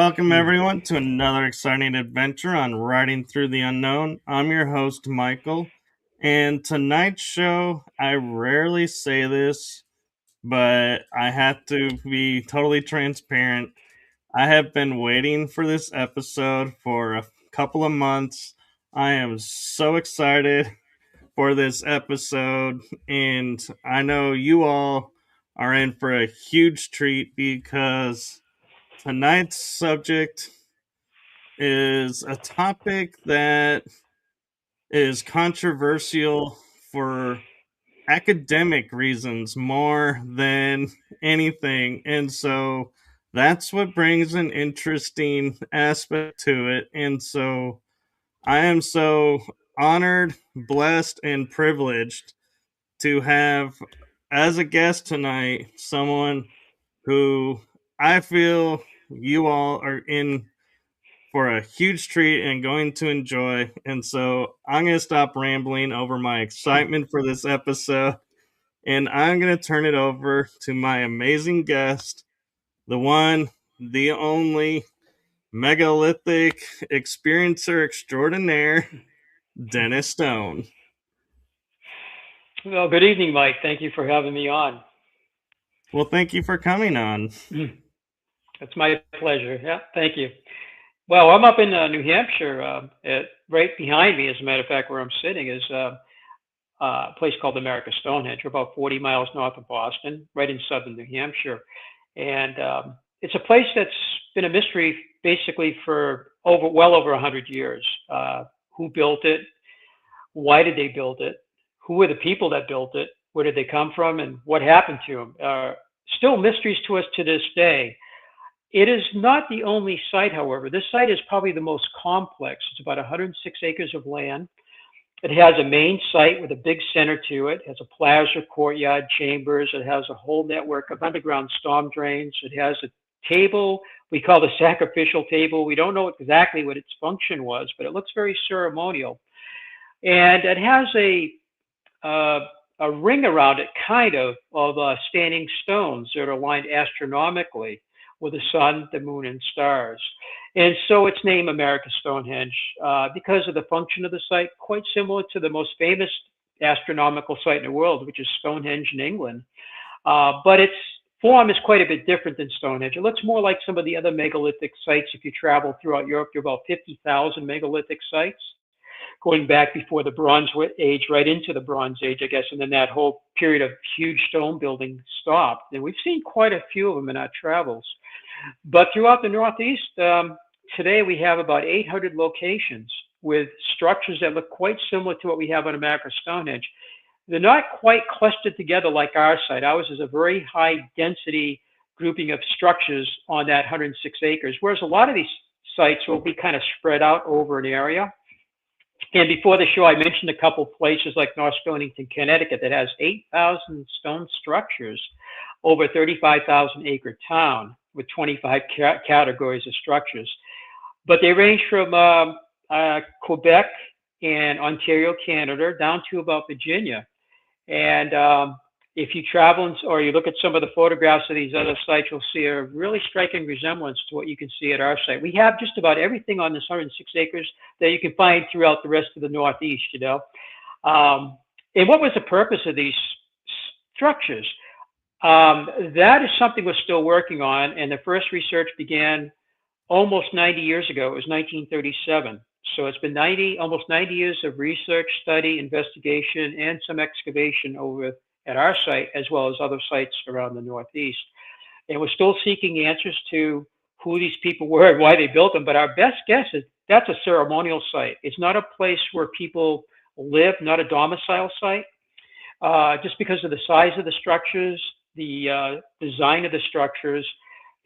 Welcome, everyone, to another exciting adventure on Riding Through the Unknown. I'm your host, Michael, and tonight's show, I rarely say this, but I have to be totally transparent. I have been waiting for this episode for a couple of months. I am so excited for this episode, and I know you all are in for a huge treat because tonight's subject is a topic that is controversial for academic reasons more than anything. And so that's what brings an interesting aspect to it. And so I am so honored, blessed, and privileged to have as a guest tonight someone who I feel you all are in for a huge treat and going to enjoy. And so I'm going to stop rambling over my excitement for this episode, and I'm going to turn it over to my amazing guest, the one, the only megalithic experiencer extraordinaire, Dennis Stone. Well, good evening, Mike. Thank you for having me on. Well, thank you for coming on. It's my pleasure. Yeah, thank you. Well, I'm up in New Hampshire. Right behind me, as a matter of fact, where I'm sitting is a place called America Stonehenge. We're about 40 miles north of Boston, right in southern New Hampshire. And it's a place that's been a mystery basically for well over 100 years. Who built it? Why did they build it? Who were the people that built it? Where did they come from? And what happened to them? Still mysteries to us to this day. It is not the only site, however. This site is probably the most complex. It's about 106 acres of land. It has a main site with a big center to it. It has a plaza, courtyard, chambers. It has a whole network of underground storm drains. It has a table we call the sacrificial table. We don't know exactly what its function was, but it looks very ceremonial. And it has uh, a ring around it, kind of standing stones that are aligned astronomically with the sun, the moon, and stars. And so it's named America Stonehenge because of the function of the site, quite similar to the most famous astronomical site in the world, which is Stonehenge in England. But its form is quite a bit different than Stonehenge. It looks more like some of the other megalithic sites. If you travel throughout Europe, there are about 50,000 megalithic sites going back before the Bronze Age, right into the Bronze Age, I guess, and then that whole period of huge stone building stopped. And we've seen quite a few of them in our travels. But throughout the Northeast, today we have about 800 locations with structures that look quite similar to what we have on America Stonehenge. They're not quite clustered together like our site. Ours is a very high density grouping of structures on that 106 acres, whereas a lot of these sites will be kind of spread out over an area. And before the show, I mentioned a couple places like North Stonington, Connecticut, that has 8,000 stone structures over a 35,000 acre town with 25 categories of structures. But they range from Quebec and Ontario, Canada, down to about Virginia. And if you travel or you look at some of the photographs of these other sites, you'll see a really striking resemblance to what you can see at our site. We have just about everything on this 106 acres that you can find throughout the rest of the Northeast, you know. And what was the purpose of these structures? That is something we're still working on, and the first research began almost 90 years ago. It was 1937. So it's been almost 90 years of research, study, investigation, and some excavation over at our site, as well as other sites around the Northeast. And we're still seeking answers to who these people were and why they built them. But our best guess is that's a ceremonial site. It's not a place where people live, not a domicile site. Just because of the size of the structures, the design of the structures,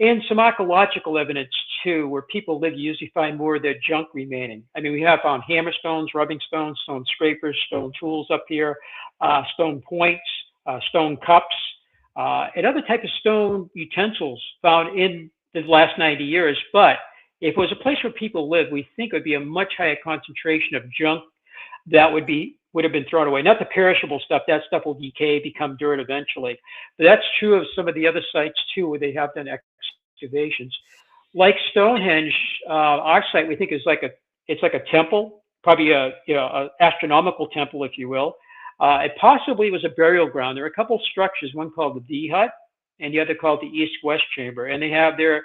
and some archaeological evidence too, where people live, you usually find more of their junk remaining. I mean, we have found hammer stones, rubbing stones, stone scrapers, stone tools up here, stone points, stone cups, and other type of stone utensils found in the last 90 years. But if it was a place where people live, we think it would be a much higher concentration of junk that would have been thrown away. Not the perishable stuff. That stuff will decay, become dirt eventually. But that's true of some of the other sites too, where they have done excavations. like Stonehenge, our site we think is like a it's like a temple, probably a a astronomical temple, if you will. It possibly was a burial ground. There are a couple of structures, one called the D hut, and the other called the East-West chamber, and they have their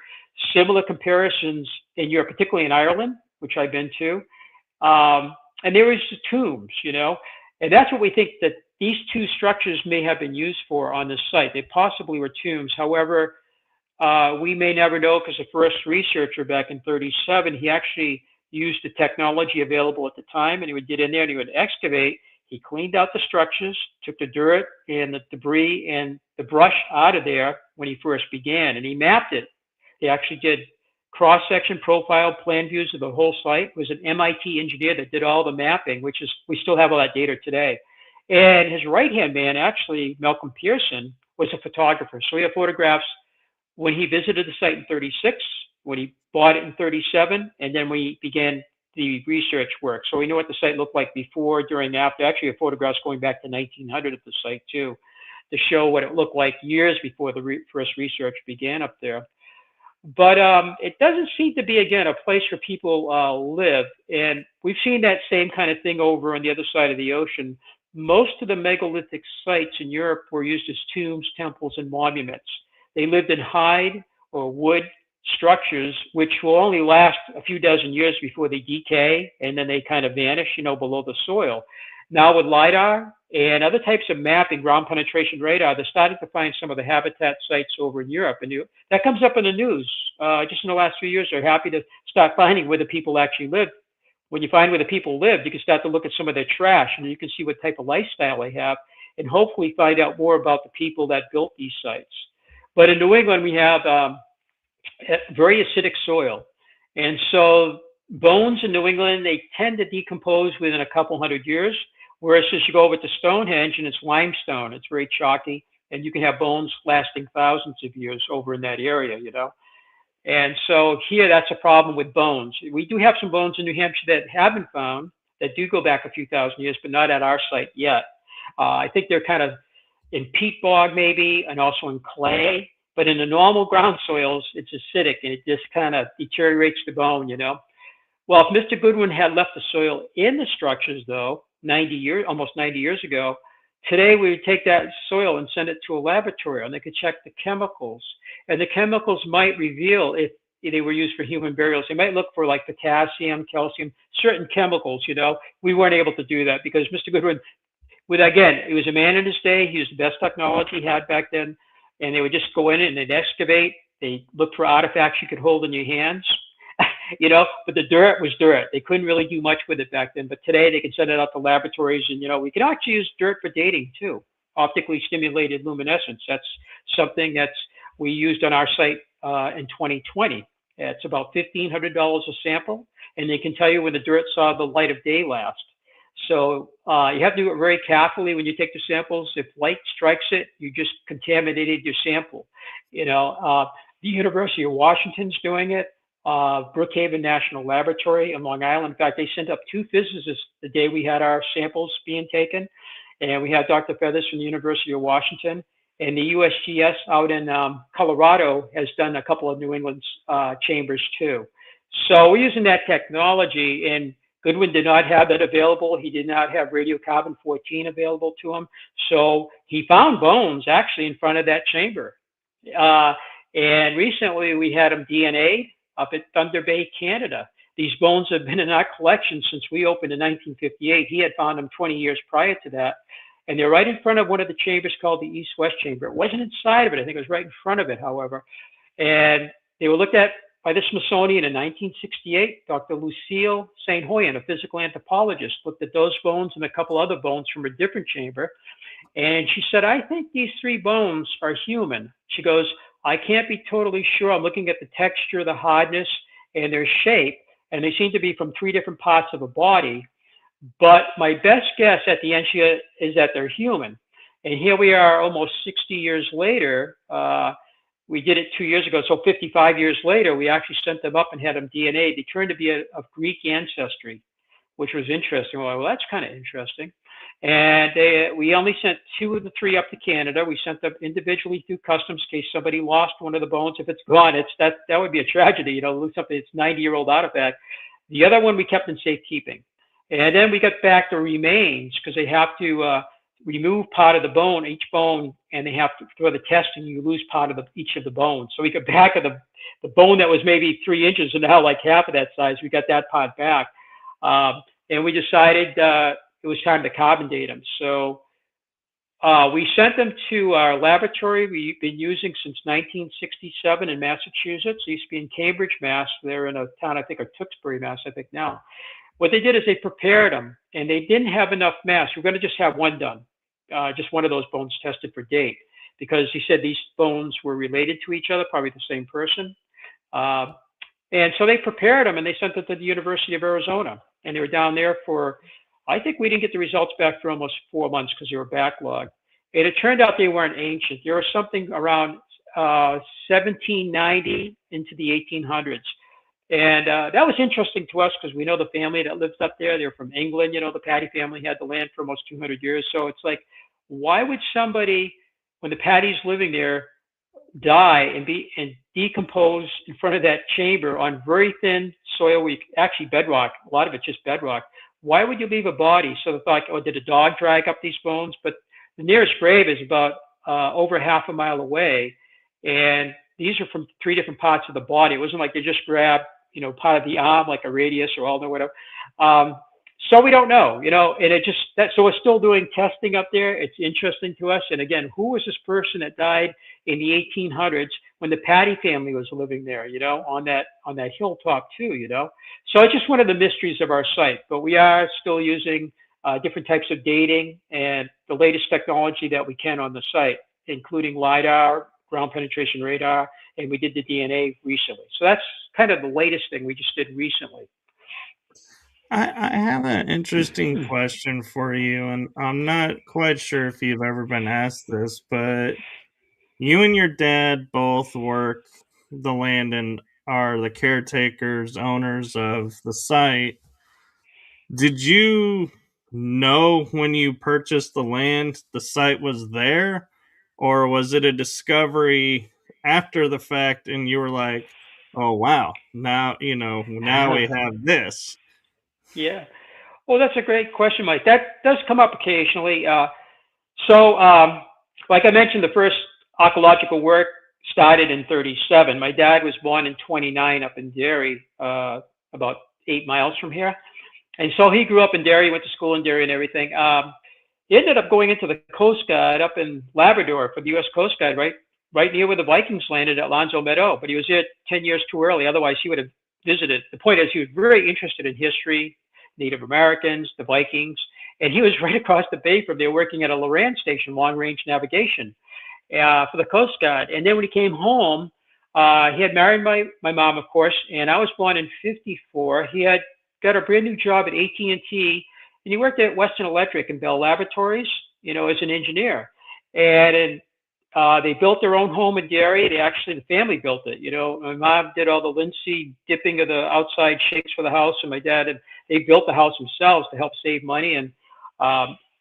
similar comparisons in Europe, particularly in Ireland, which I've been to. And there was the tombs, and that's what we think that these two structures may have been used for on this site. They possibly were tombs. However, we may never know because the first researcher back in 37, he actually used the technology available at the time and he would get in there and he would excavate. He cleaned out the structures, took the dirt and the debris and the brush out of there when he first began and he mapped it. He actually did cross-section profile plan views of the whole site. It was an MIT engineer that did all the mapping, which is, we still have all that data today. And his right-hand man, actually, Malcolm Pearson, was a photographer. So we have photographs when he visited the site in 36, when he bought it in 37, and then we began the research work. So we know what the site looked like before, during, and after. Actually, we have photographs going back to 1900 at the site, too, to show what it looked like years before the first research began up there. But it doesn't seem to be, again, a place where people live. And we've seen that same kind of thing over on the other side of the ocean. Most of the megalithic sites in Europe were used as tombs, temples, and monuments. They lived in hide or wood structures, which will only last a few dozen years before they decay, and then they kind of vanish, below the soil. Now with LIDAR and other types of mapping, ground penetration radar, they're starting to find some of the habitat sites over in Europe. And that comes up in the news just in the last few years. They're happy to start finding where the people actually live. When you find where the people live, you can start to look at some of their trash and you can see what type of lifestyle they have and hopefully find out more about the people that built these sites. But in New England, we have very acidic soil. And so bones in New England, they tend to decompose within a couple hundred years. Whereas as you go over to Stonehenge and it's limestone, it's very chalky, and you can have bones lasting thousands of years over in that area, And so here, that's a problem with bones. We do have some bones in New Hampshire that have been found that do go back a few thousand years, but not at our site yet. I think they're kind of in peat bog maybe, and also in clay. But in the normal ground soils, it's acidic, and it just kind of deteriorates the bone, Well, if Mr. Goodwin had left the soil in the structures, though, almost 90 years ago, today we would take that soil and send it to a laboratory, and they could check the chemicals. And the chemicals might reveal if they were used for human burials. They might look for like potassium, calcium, certain chemicals, We weren't able to do that because Mr. Goodwin, again, he was a man in his day. He used the best technology he had back then. And they would just go in and they'd excavate. They looked for artifacts you could hold in your hands. But the dirt was dirt. They couldn't really do much with it back then. But today they can send it out to laboratories and, we can actually use dirt for dating too. Optically stimulated luminescence. That's something we used on our site in 2020. It's about $1,500 a sample, and they can tell you when the dirt saw the light of day last. So you have to do it very carefully when you take the samples. If light strikes it, you just contaminated your sample. The University of Washington's doing it. Brookhaven National Laboratory in Long Island. In fact, they sent up 2 physicists the day we had our samples being taken. And we had Dr. Feathers from the University of Washington. And the USGS out in Colorado has done a couple of New England's chambers too. So we're using that technology, and Goodwin did not have that available. He did not have radiocarbon-14 available to him. So he found bones actually in front of that chamber. And recently we had him DNA'd up at Thunder Bay, Canada. These bones have been in our collection since we opened in 1958. He had found them 20 years prior to that. And they're right in front of one of the chambers called the East-West chamber. It wasn't inside of it. I think it was right in front of it, however. And they were looked at by the Smithsonian in 1968. Dr. Lucille St. Hoyen, a physical anthropologist, looked at those bones and a couple other bones from a different chamber. And she said, I think these 3 bones are human. She goes, I can't be totally sure. I'm looking at the texture, the hardness, and their shape, and they seem to be from 3 different parts of the body. But my best guess at the end is that they're human. And here we are almost 60 years later. We did it 2 years ago. So 55 years later, we actually sent them up and had them DNA. They turned to be of Greek ancestry. which was interesting. Well, that's kind of interesting. And we only sent 2 of the 3 up to Canada. We sent them individually through customs in case somebody lost one of the bones. If it's gone, that would be a tragedy, lose something that's 90-year-old artifact. The other one we kept in safekeeping. And then we got back the remains because they have to remove part of the bone, each bone, and they have to, for the testing, you lose part of each of the bones. So we got back of the bone that was maybe 3 inches and now like half of that size. We got that part back. And we decided it was time to carbon date them. So we sent them to our laboratory we've been using since 1967 in Massachusetts. It used to be in Cambridge, Mass. They're in a town, I think, of Tewksbury, Mass, I think now. What they did is they prepared them, and they didn't have enough mass. We're going to just have one done, just one of those bones tested for date, because he said these bones were related to each other, probably the same person. And so they prepared them, and they sent them to the University of Arizona. And they were down there for, I think we didn't get the results back for almost 4 months because they were backlogged. And it turned out they weren't ancient. There was something around 1790 into the 1800s. And that was interesting to us because we know the family that lives up there. They're from England. The Patty family had the land for almost 200 years. So it's like, why would somebody, when the Patty's living there, die and decompose in front of that chamber on very thin soil, actually bedrock, a lot of it's just bedrock? Why would you leave a body? So they thought, oh, did a dog drag up these bones? But the nearest grave is about over half a mile away. And these are from 3 different parts of the body. It wasn't like they just grabbed, part of the arm, like a radius or ulna, whatever. So we don't know, and so we're still doing testing up there. It's interesting to us. And again, who was this person that died in the 1800s when the Patty family was living there, on that hilltop too, So it's just one of the mysteries of our site, but we are still using different types of dating and the latest technology that we can on the site, including LiDAR, ground penetration radar, and we did the DNA recently. So that's kind of the latest thing we just did recently. I have an interesting question for you, and I'm not quite sure if you've ever been asked this, but you and your dad both work the land and are the caretakers, owners of the site. Did you know when you purchased the land the site was there, or was it a discovery after the fact and you were like, "Oh wow, now we have this." Yeah. Well, that's a great question, Mike. That does come up occasionally. So, like I mentioned, the first archaeological work started in 37. My dad was born in 29 up in Derry, about 8 miles from here. And so he grew up in Derry, went to school in Derry and everything. He ended up going into the Coast Guard up in Labrador for the U.S. Coast Guard, right near where the Vikings landed at Lonzo Meadow. But he was there 10 years too early. Otherwise, he would have visited. The point is, he was very interested in history, Native Americans, the Vikings. And he was right across the bay from there working at a Loran station, long range navigation for the Coast Guard. And then when he came home, he had married my mom, of course, and I was born in 54. He had got a brand new job at AT&T, and he worked at Western Electric and Bell Laboratories, as an engineer. And they built their own home in Derry. The family built it. My mom did all the linseed dipping of the outside shakes for the house, and my dad they built the house themselves to help save money. And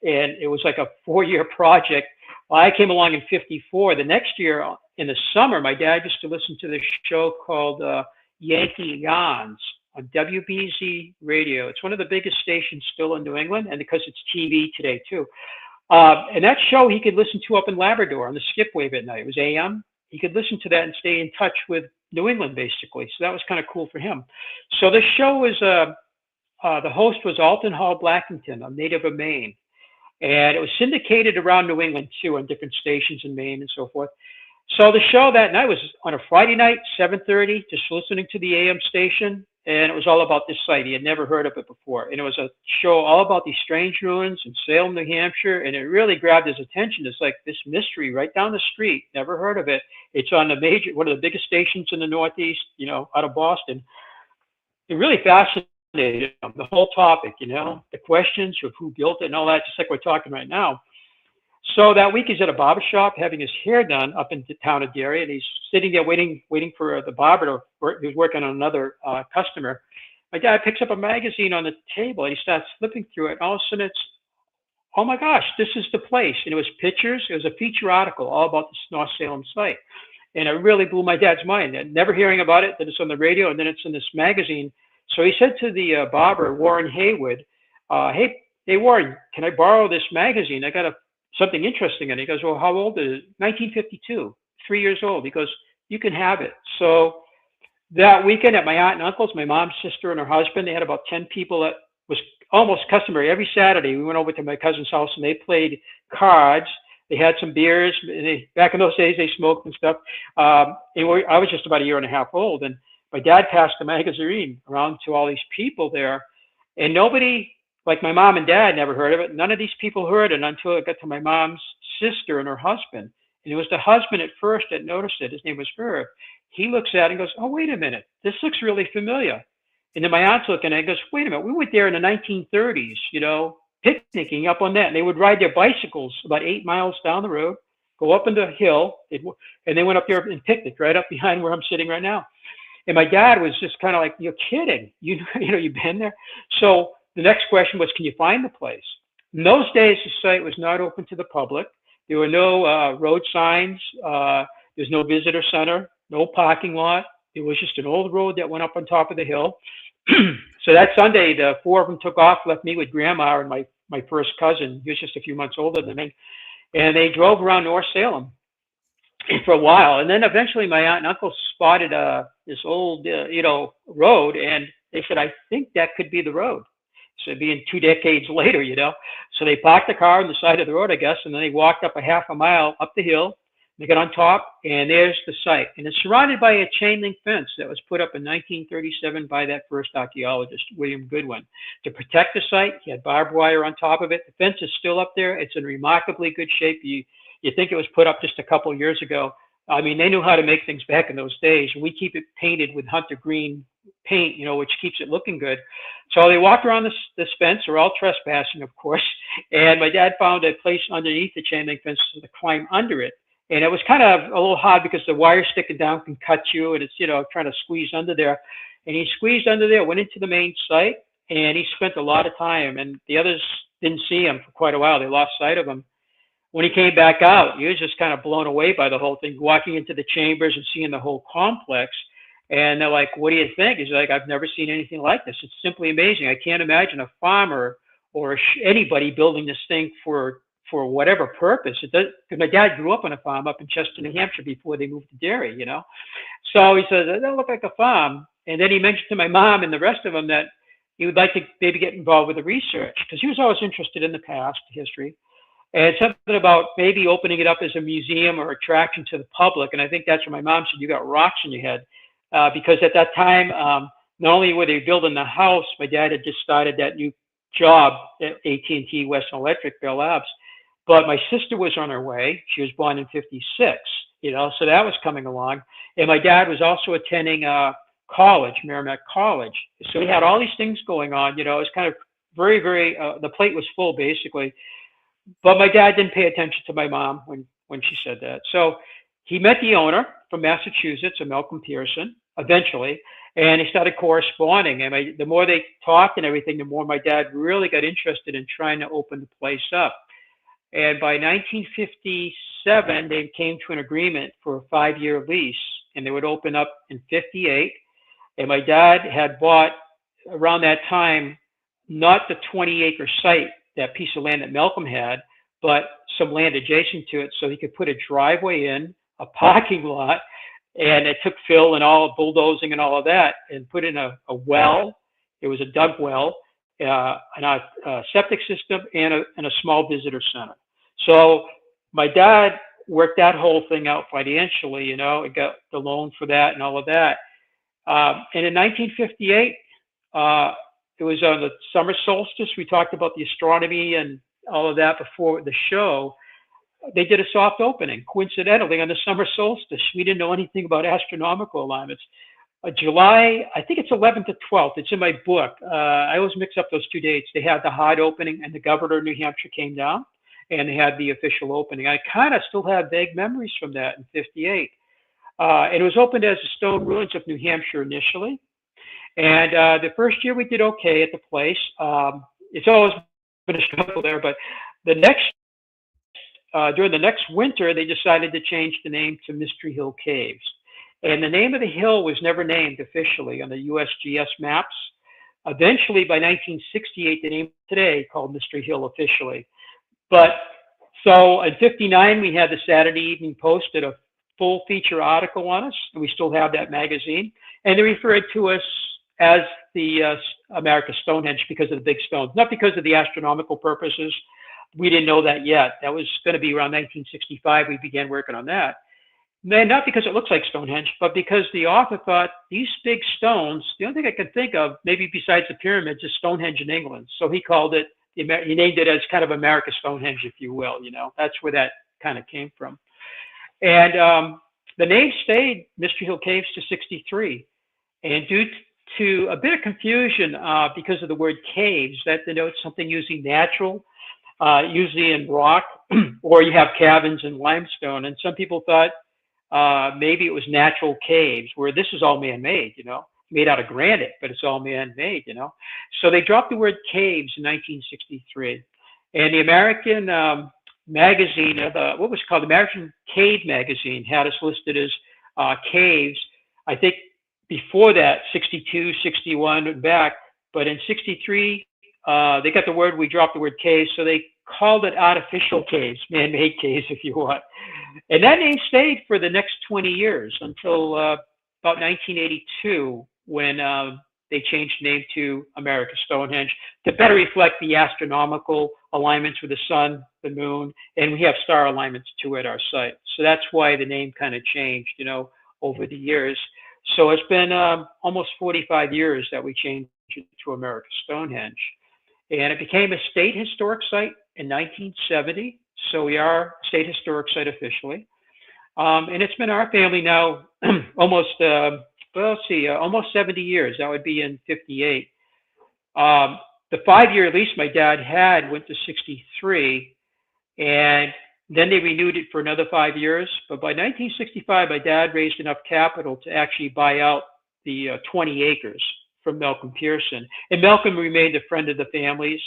it was like a 4-year project. Well, I came along in 54. The next year in the summer, my dad used to listen to this show called Yankee Yawns on WBZ radio. It's one of the biggest stations still in New England, and because it's TV today too. And that show he could listen to up in Labrador on the skip wave at night. It was AM. He could listen to that and stay in touch with New England, basically. So that was kind of cool for him. So the show was, the host was Alton Hall Blackington, a native of Maine. And it was syndicated around New England, too, on different stations in Maine and so forth. So the show that night was on a Friday night, 7:30, just listening to the AM station. And it was all about this site. He had never heard of it before. And it was a show all about these strange ruins in Salem, New Hampshire. And it really grabbed his attention. It's like this mystery right down the street. Never heard of it. It's on one of the biggest stations in the Northeast, out of Boston. It really fascinated him, the whole topic, the questions of who built it and all that, just like we're talking right now. So that week he's at a barber shop having his hair done up in the town of Derry, and he's sitting there waiting for the barber to work. He was working on another customer. My dad picks up a magazine on the table and he starts flipping through it. And all of a sudden, it's, oh my gosh, this is the place. And it was pictures. It was a feature article all about the North Salem site. And it really blew my dad's mind. And never hearing about it, that it's on the radio, and then it's in this magazine. So he said to the barber, Warren Haywood, hey, Warren, can I borrow this magazine? I got something interesting in it. He goes, well, how old is it? 1952, 3 years old. He goes, you can have it. So that weekend at my aunt and uncle's, my mom's sister and her husband, they had about 10 people. That was almost customary. Every Saturday, we went over to my cousin's house and they played cards. They had some beers. Back in those days, they smoked and stuff. I was just about a year and a half old, and my dad passed the magazine around to all these people there, and nobody, like my mom and dad, never heard of it. None of these people heard it until it got to my mom's sister and her husband. And it was the husband at first that noticed it. His name was Herb. He looks at it and goes, oh, wait a minute. This looks really familiar. And then my aunt's looking at it and goes, wait a minute. We went there in the 1930s, picnicking up on that. And they would ride their bicycles about 8 miles down the road, go up into a hill, and they went up there and picnicked right up behind where I'm sitting right now. And my dad was just kind of like, you're kidding. You've been there. So the next question was, can you find the place? In those days, the site was not open to the public. There were no road signs. There's no visitor center, no parking lot. It was just an old road that went up on top of the hill. So that Sunday, the four of them took off, left me with Grandma and my first cousin. He was just a few months older than me. And they drove around North Salem for a while. And then eventually my aunt and uncle spotted this old, road. And they said, I think that could be the road. So being 2 decades later, So they parked the car on the side of the road, I guess, and then they walked up a half a mile up the hill. They got on top, and there's the site. And it's surrounded by a chain link fence that was put up in 1937 by that first archaeologist, William Goodwin. To protect the site, he had barbed wire on top of it. The fence is still up there. It's in remarkably good shape. You think it was put up just a couple of years ago. I mean, they knew how to make things back in those days. And we keep it painted with hunter green paint, which keeps it looking good. So they walked around this fence. They're all trespassing, of course. And my dad found a place underneath the chain link fence to climb under it. And it was kind of a little hard because the wire sticking down can cut you, and it's, trying to squeeze under there. And he squeezed under there, went into the main site, and he spent a lot of time. And the others didn't see him for quite a while. They lost sight of him. When he came back out, he was just kind of blown away by the whole thing, walking into the chambers and seeing the whole complex. And they're like, what do you think? He's like, I've never seen anything like this. It's simply amazing. I can't imagine a farmer or anybody building this thing for whatever purpose. It does, because my dad grew up on a farm up in Chester, New Hampshire before they moved to Derry, So he says, that doesn't look like a farm. And then he mentioned to my mom and the rest of them that he would like to maybe get involved with the research, because he was always interested in the past, history, and something about maybe opening it up as a museum or attraction to the public. And I think that's where my mom said, you got rocks in your head. Because at that time, not only were they building the house, my dad had just started that new job at AT&T Western Electric, Bell Labs. But my sister was on her way. She was born in 56, so that was coming along. And my dad was also attending college, Merrimack College. So we had all these things going on. It was kind of very, very, the plate was full, basically. But my dad didn't pay attention to my mom when she said that. So he met the owner from Massachusetts, a Malcolm Pearson, eventually, and he started corresponding. And the more they talked and everything, the more my dad really got interested in trying to open the place up. And by 1957, they came to an agreement for a 5-year lease, and they would open up in 58. And my dad had bought around that time, not the 20-acre site, that piece of land that Malcolm had, but some land adjacent to it, so he could put a driveway in, a parking lot, and it took fill and all bulldozing and all of that, and put in a well. It was a dug well, and a septic system, and a small visitor center. So my dad worked that whole thing out financially, and got the loan for that and all of that. And in 1958, it was on the summer solstice. We talked about the astronomy and all of that before the show. They did a soft opening, coincidentally, on the summer solstice. We didn't know anything about astronomical alignments. July, I think it's 11th to 12th. It's in my book. I always mix up those two dates. They had the hard opening, and the governor of New Hampshire came down, and they had the official opening. I kind of still have vague memories from that in 58. And it was opened as the stone ruins of New Hampshire initially. And the first year we did okay at the place. It's always been a struggle there, but the next during the next winter, they decided to change the name to Mystery Hill Caves. And the name of the hill was never named officially on the USGS maps. Eventually, by 1968, the name today called Mystery Hill officially. But so in '59, we had the Saturday Evening Post did a full feature article on us, and we still have that magazine. And they referred to us as the America Stonehenge because of the big stones, not because of the astronomical purposes. We didn't know that yet. That was going to be around 1965. We began working on that. And not because it looks like Stonehenge, but because the author thought these big stones, the only thing I could think of, maybe besides the pyramids, is Stonehenge in England. So he called it, he named it as kind of America Stonehenge, if you will. You know, that's where that kind of came from. And the name stayed Mystery Hill Caves to '63. And due to a bit of confusion because of the word caves, that denotes something usually natural, usually in rock, or you have caverns in limestone. And some people thought maybe it was natural caves, where this is all man-made, you know, made out of granite, but it's all man-made, you know. So they dropped the word caves in 1963. And the American magazine, what was called the American Cave magazine, had us listed as caves. I think before that, 62, 61, and back, but in '63, they got the word, we dropped the word caves, so they called it artificial caves, man-made caves, if you want. And that name stayed for the next 20 years until about 1982, when they changed the name to America Stonehenge to better reflect the astronomical alignments with the sun, the moon, and we have star alignments too at our site. So that's why the name kind of changed, you know, over the years. So it's been almost 45 years that we changed it to America Stonehenge. And it became a state historic site in 1970. So we are a state historic site officially. And it's been our family now almost, almost 70 years. That would be in '58. The 5-year lease my dad had went to '63, and then they renewed it for another 5 years. But by 1965, my dad raised enough capital to actually buy out the 20 acres from Malcolm Pearson. And Malcolm remained a friend of the family's.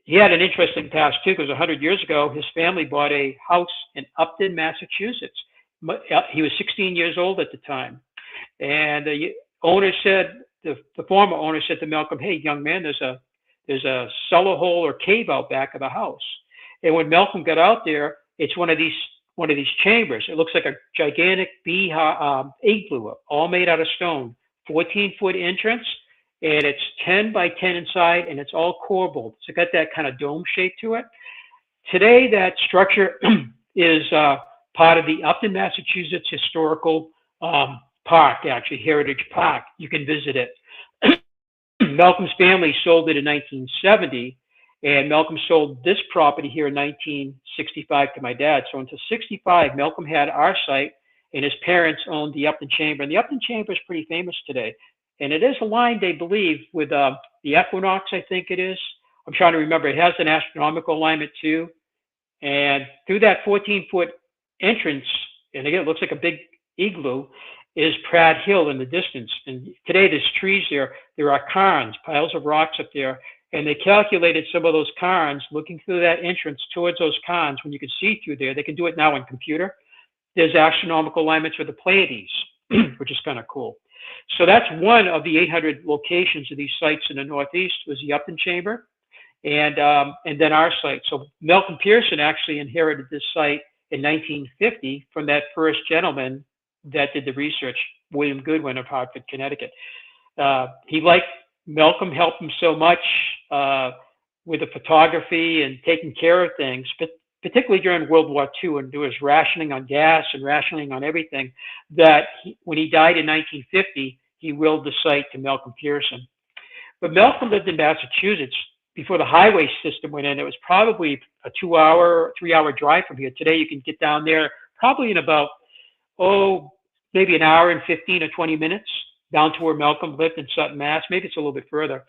He had an interesting past too, because 100 years ago, his family bought a house in Upton, Massachusetts. He was 16 years old at the time. And the owner said, the former owner said to Malcolm, "Hey, young man, there's a cellar hole or cave out back of the house." And when Malcolm got out there, it's one of these chambers. It looks like a gigantic igloo, all made out of stone, 14-foot entrance, and it's 10 by 10 inside, and it's all corbelled. So it got that kind of dome shape to it. Today, that structure is part of the Upton, Massachusetts Historical Park, actually, Heritage Park. You can visit it. Malcolm's family sold it in 1970, and Malcolm sold this property here in 1965 to my dad. So until '65, Malcolm had our site, and his parents owned the Upton Chamber. And the Upton Chamber is pretty famous today. And it is aligned, they believe, with the equinox, I think it is. I'm trying to remember. It has an astronomical alignment too. And through that 14-foot entrance, and again, it looks like a big igloo, is Pratt Hill in the distance. And today there's trees there. There are cairns, piles of rocks up there. And they calculated some of those cairns, looking through that entrance towards those cairns, when you can see through there. They can do it now on computer. There's astronomical alignments with the Pleiades, which is kind of cool. So that's one of the 800 locations of these sites in the Northeast, was the Upton Chamber, and then our site. So Malcolm Pearson actually inherited this site in 1950 from that first gentleman that did the research, William Goodwin of Hartford, Connecticut. Malcolm helped him so much with the photography and taking care of things, but particularly during World War II, when there was rationing on gas and rationing on everything, that when he died in 1950, he willed the site to Malcolm Pearson. But Malcolm lived in Massachusetts before the highway system went in. It was probably a 2-hour, 3-hour drive from here. Today, you can get down there probably in about, maybe an hour and 15 or 20 minutes down to where Malcolm lived in Sutton, Mass. Maybe it's a little bit further.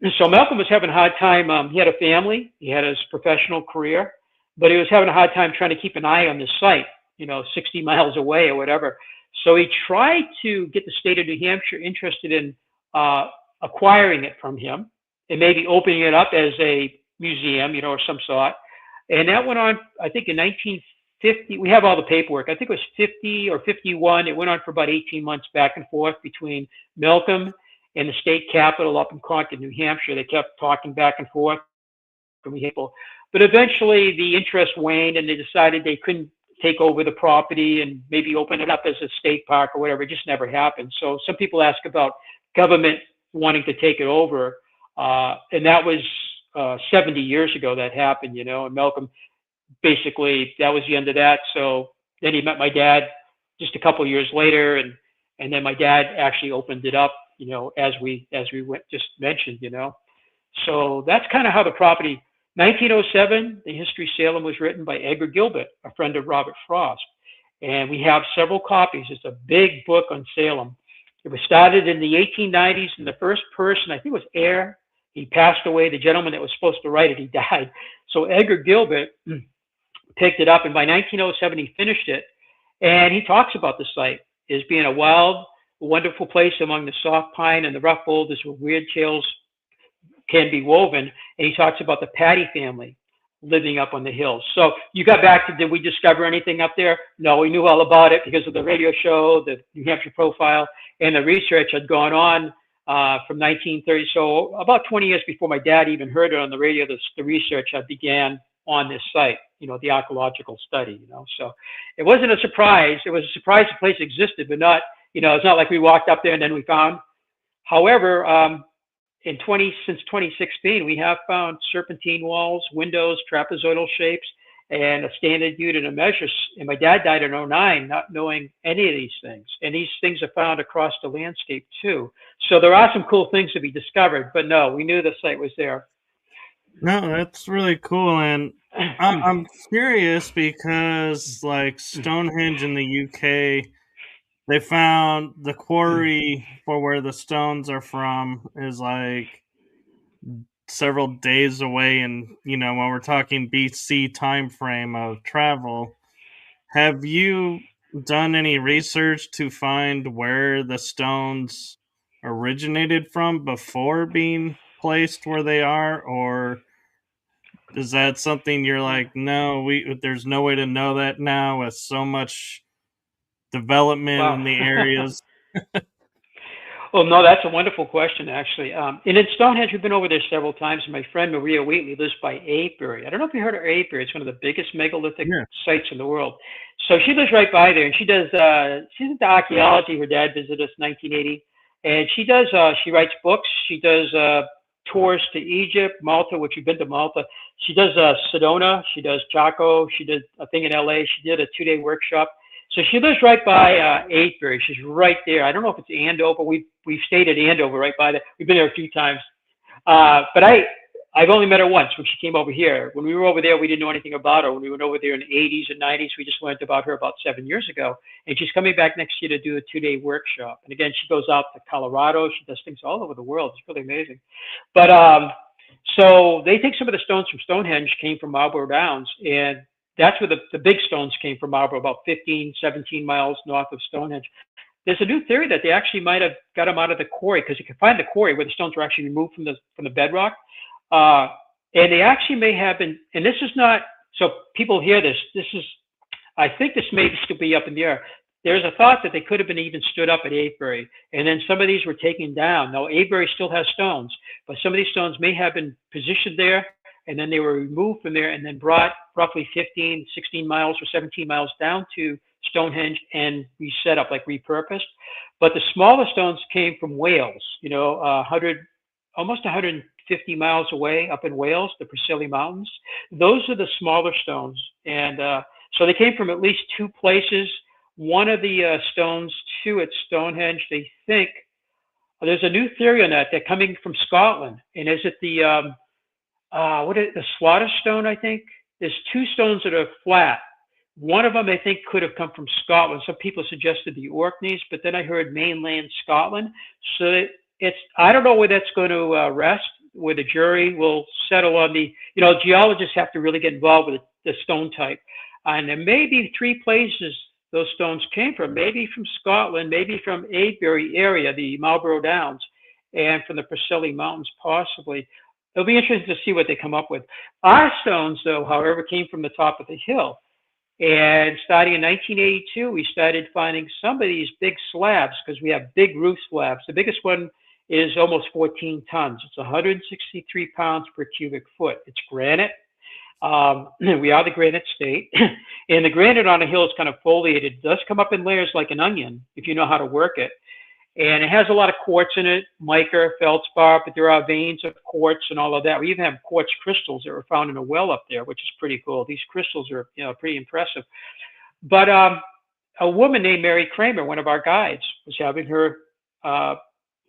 And so Malcolm was having a hard time. He had a family. He had his professional career, but he was having a hard time trying to keep an eye on the site, 60 miles away or whatever. So he tried to get the state of New Hampshire interested in acquiring it from him and maybe opening it up as a museum, of some sort. And that went on, I think, in 1950. We have all the paperwork. I think it was 50 or 51. It went on for about 18 months back and forth between Malcolm and the state capitol up in Concord, New Hampshire. They kept talking back and forth from people. But eventually the interest waned and they decided they couldn't take over the property and maybe open it up as a state park or whatever. It just never happened. So some people ask about government wanting to take it over. And that was 70 years ago that happened, and Malcolm basically, that was the end of that. So then he met my dad just a couple of years later, and then my dad actually opened it up, as we went, just mentioned, So that's kind of how the property. 1907, the History of Salem was written by Edgar Gilbert, a friend of Robert Frost, and we have several copies. It's a big book on Salem. It was started in the 1890s, and the first person, I think, was Eyre. He passed away. The gentleman that was supposed to write it, he died. So Edgar Gilbert picked it up, and by 1907 he finished it. And he talks about the site as being a wild, wonderful place among the soft pine and the rough boulders where weird tales can be woven. And he talks about the Patty family living up on the hills. So you got back to, did we discover anything up there? No, we knew all about it because of the radio show, the New Hampshire profile, and the research had gone on from 1930. So about 20 years before my dad even heard it on the radio, the research had began on this site, the archaeological study, So it wasn't a surprise. It was a surprise the place existed, but not, it's not like we walked up there and then we found. However, since 2016, we have found serpentine walls, windows, trapezoidal shapes, and a standard unit of measures. And my dad died in 2009, not knowing any of these things. And these things are found across the landscape too. So there are some cool things to be discovered, but no, we knew the site was there. No, that's really cool, and I'm curious because, like, Stonehenge in the UK, they found the quarry for where the stones are from is like several days away, and when we're talking BC time frame of travel, have you done any research to find where the stones originated from before being placed where they are, or is that something you're like, no, there's no way to know that now with so much development Wow. in the areas? Well, no, that's a wonderful question, actually. And in Stonehenge, we've been over there several times. My friend Maria Wheatley lives by Avebury. I don't know if you heard of Avebury. It's one of the biggest megalithic Yeah. sites in the world. So she lives right by there, and she's into archaeology. Her dad visited us in 1980, and she writes books. She does tours to Egypt, Malta, which we've been to Malta. She does Sedona. She does Chaco. She did a thing in LA. She did a 2-day workshop. So she lives right by Avebury. She's right there. I don't know if it's Andover. We've stayed at Andover right by there. We've been there a few times. But I've only met her once when she came over here. When we were over there, we didn't know anything about her. When we went over there in the 80s and 90s, we just learned about her about 7 years ago. And she's coming back next year to do a 2-day workshop. And again, she goes out to Colorado. She does things all over the world. It's really amazing. But so they think some of the stones from Stonehenge came from Marlborough Downs. And that's where the big stones came from Marlborough, about 15, 17 miles north of Stonehenge. There's a new theory that they actually might have got them out of the quarry, because you can find the quarry where the stones were actually removed from the bedrock. And they actually may have been, and this is not, so people hear this, I think this may still be up in the air. There's a thought that they could have been even stood up at Avebury, and then some of these were taken down. Now, Avebury still has stones, but some of these stones may have been positioned there, and then they were removed from there and then brought roughly 15, 16 miles or 17 miles down to Stonehenge and reset up, like repurposed. But the smaller stones came from Wales, almost 150 miles away up in Wales, the Preseli Mountains. Those are the smaller stones. And so they came from at least two places. One of the stones, too, at Stonehenge, they think, there's a new theory on that. They're coming from Scotland. And is it the Slaughter Stone, I think? There's two stones that are flat. One of them, I think, could have come from Scotland. Some people suggested the Orkneys, but then I heard mainland Scotland. So I don't know where that's going to rest, where the jury will settle on geologists have to really get involved with the stone type. And there may be three places those stones came from, maybe from Scotland, maybe from Avebury area, the Marlborough Downs. and from the Priscilla Mountains, possibly. It'll be interesting to see what they come up with. Our stones, though, however, came from the top of the hill. And starting in 1982, we started finding some of these big slabs because we have big roof slabs. The biggest one is almost 14 tons. It's 163 pounds per cubic foot. It's granite. We are the granite state. And the granite on a hill is kind of foliated. It does come up in layers like an onion if you know how to work it. And it has a lot of quartz in it, mica, feldspar, but there are veins of quartz and all of that. We even have quartz crystals that were found in a well up there, which is pretty cool. These crystals are, pretty impressive. But a woman named Mary Kramer, one of our guides, was having her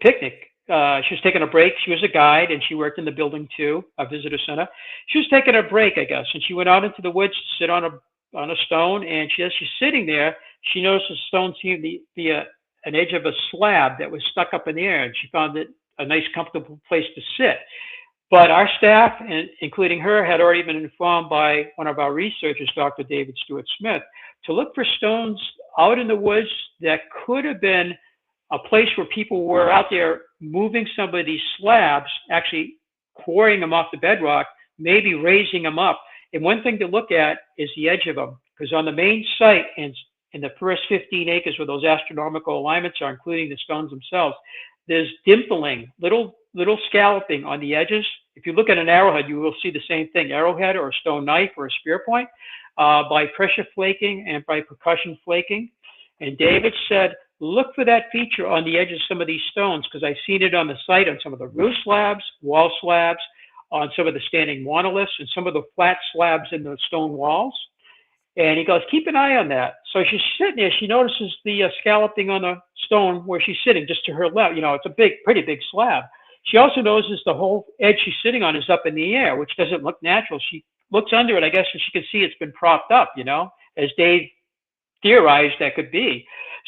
picnic. She was taking a break. She was a guide, and she worked in the building too, a visitor center. She was taking a break, I guess, and she went out into the woods to sit on a stone. And as she's sitting there, she noticed the stone seemed to be an edge of a slab that was stuck up in the air, and she found it a nice, comfortable place to sit. But our staff, including her, had already been informed by one of our researchers, Dr. David Stewart Smith, to look for stones out in the woods that could have been a place where people were out there moving some of these slabs, actually quarrying them off the bedrock, maybe raising them up. And one thing to look at is the edge of them, because on the main site and in the first 15 acres where those astronomical alignments are, including the stones themselves, there's dimpling, little scalloping on the edges. If you look at an arrowhead, you will see the same thing, arrowhead or a stone knife or a spear point, by pressure flaking and by percussion flaking. And David said, look for that feature on the edges of some of these stones, because I've seen it on the site on some of the roof slabs, wall slabs, on some of the standing monoliths, and some of the flat slabs in the stone walls. And he goes, keep an eye on that. So she's sitting there. She notices the scalloping on the stone where she's sitting, just to her left. It's a pretty big slab. She also notices the whole edge she's sitting on is up in the air, which doesn't look natural. She looks under it, I guess, and she can see it's been propped up, as Dave theorized that could be.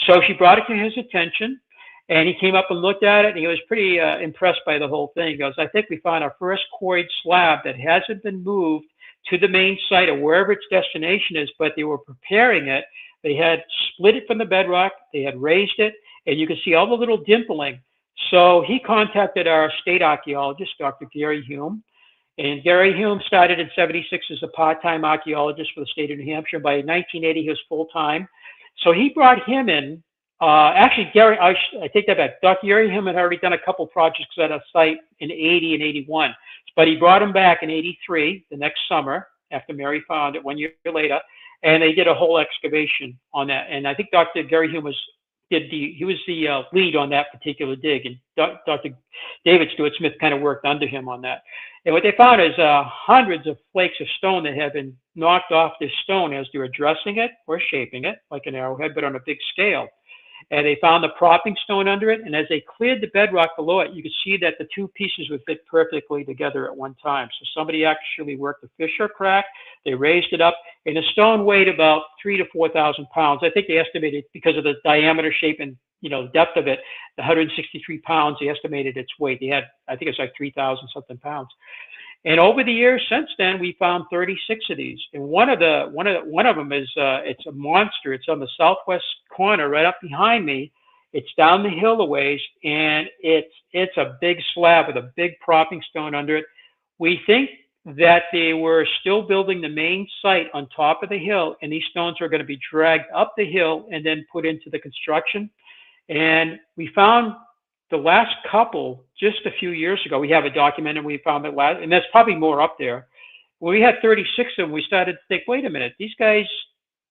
So she brought it to his attention, and he came up and looked at it, and he was pretty impressed by the whole thing. He goes, I think we found our first quarried slab that hasn't been moved to the main site or wherever its destination is, but they were preparing it. They had split it from the bedrock, they had raised it, and you can see all the little dimpling. So he contacted our state archaeologist, Dr. Gary Hume, and Gary Hume started in '76 as a part-time archaeologist for the state of New Hampshire. By 1980, he was full-time. So he brought him in. Actually, Gary, I take that back. Dr. Gary Hume had already done a couple projects at a site in '80 and '81. But he brought him back in '83, the next summer, after Mary found it 1 year later, and they did a whole excavation on that. And I think Dr. Gary Hume was the lead on that particular dig, and Dr. David Stewart Smith kind of worked under him on that. And what they found is hundreds of flakes of stone that had been knocked off this stone as they were dressing it or shaping it like an arrowhead, but on a big scale. And they found the propping stone under it, and as they cleared the bedrock below it, you could see that the two pieces would fit perfectly together at one time. So somebody actually worked a fissure crack, they raised it up, and the stone weighed about 3,000 to 4,000 pounds. I think they estimated, because of the diameter, shape, and depth of it, the 163 pounds, they estimated its weight. They had, I think it's like 3,000 something pounds. And over the years since then, we found 36 of these. And one of them is it's a monster. It's on the southwest corner, right up behind me. It's down the hill a ways, and it's a big slab with a big propping stone under it. We think that they were still building the main site on top of the hill, and these stones are going to be dragged up the hill and then put into the construction. And we found the last couple just a few years ago. We have a document, and we found it last, and there's probably more up there. When we had 36 of them, we started to think, wait a minute, these guys,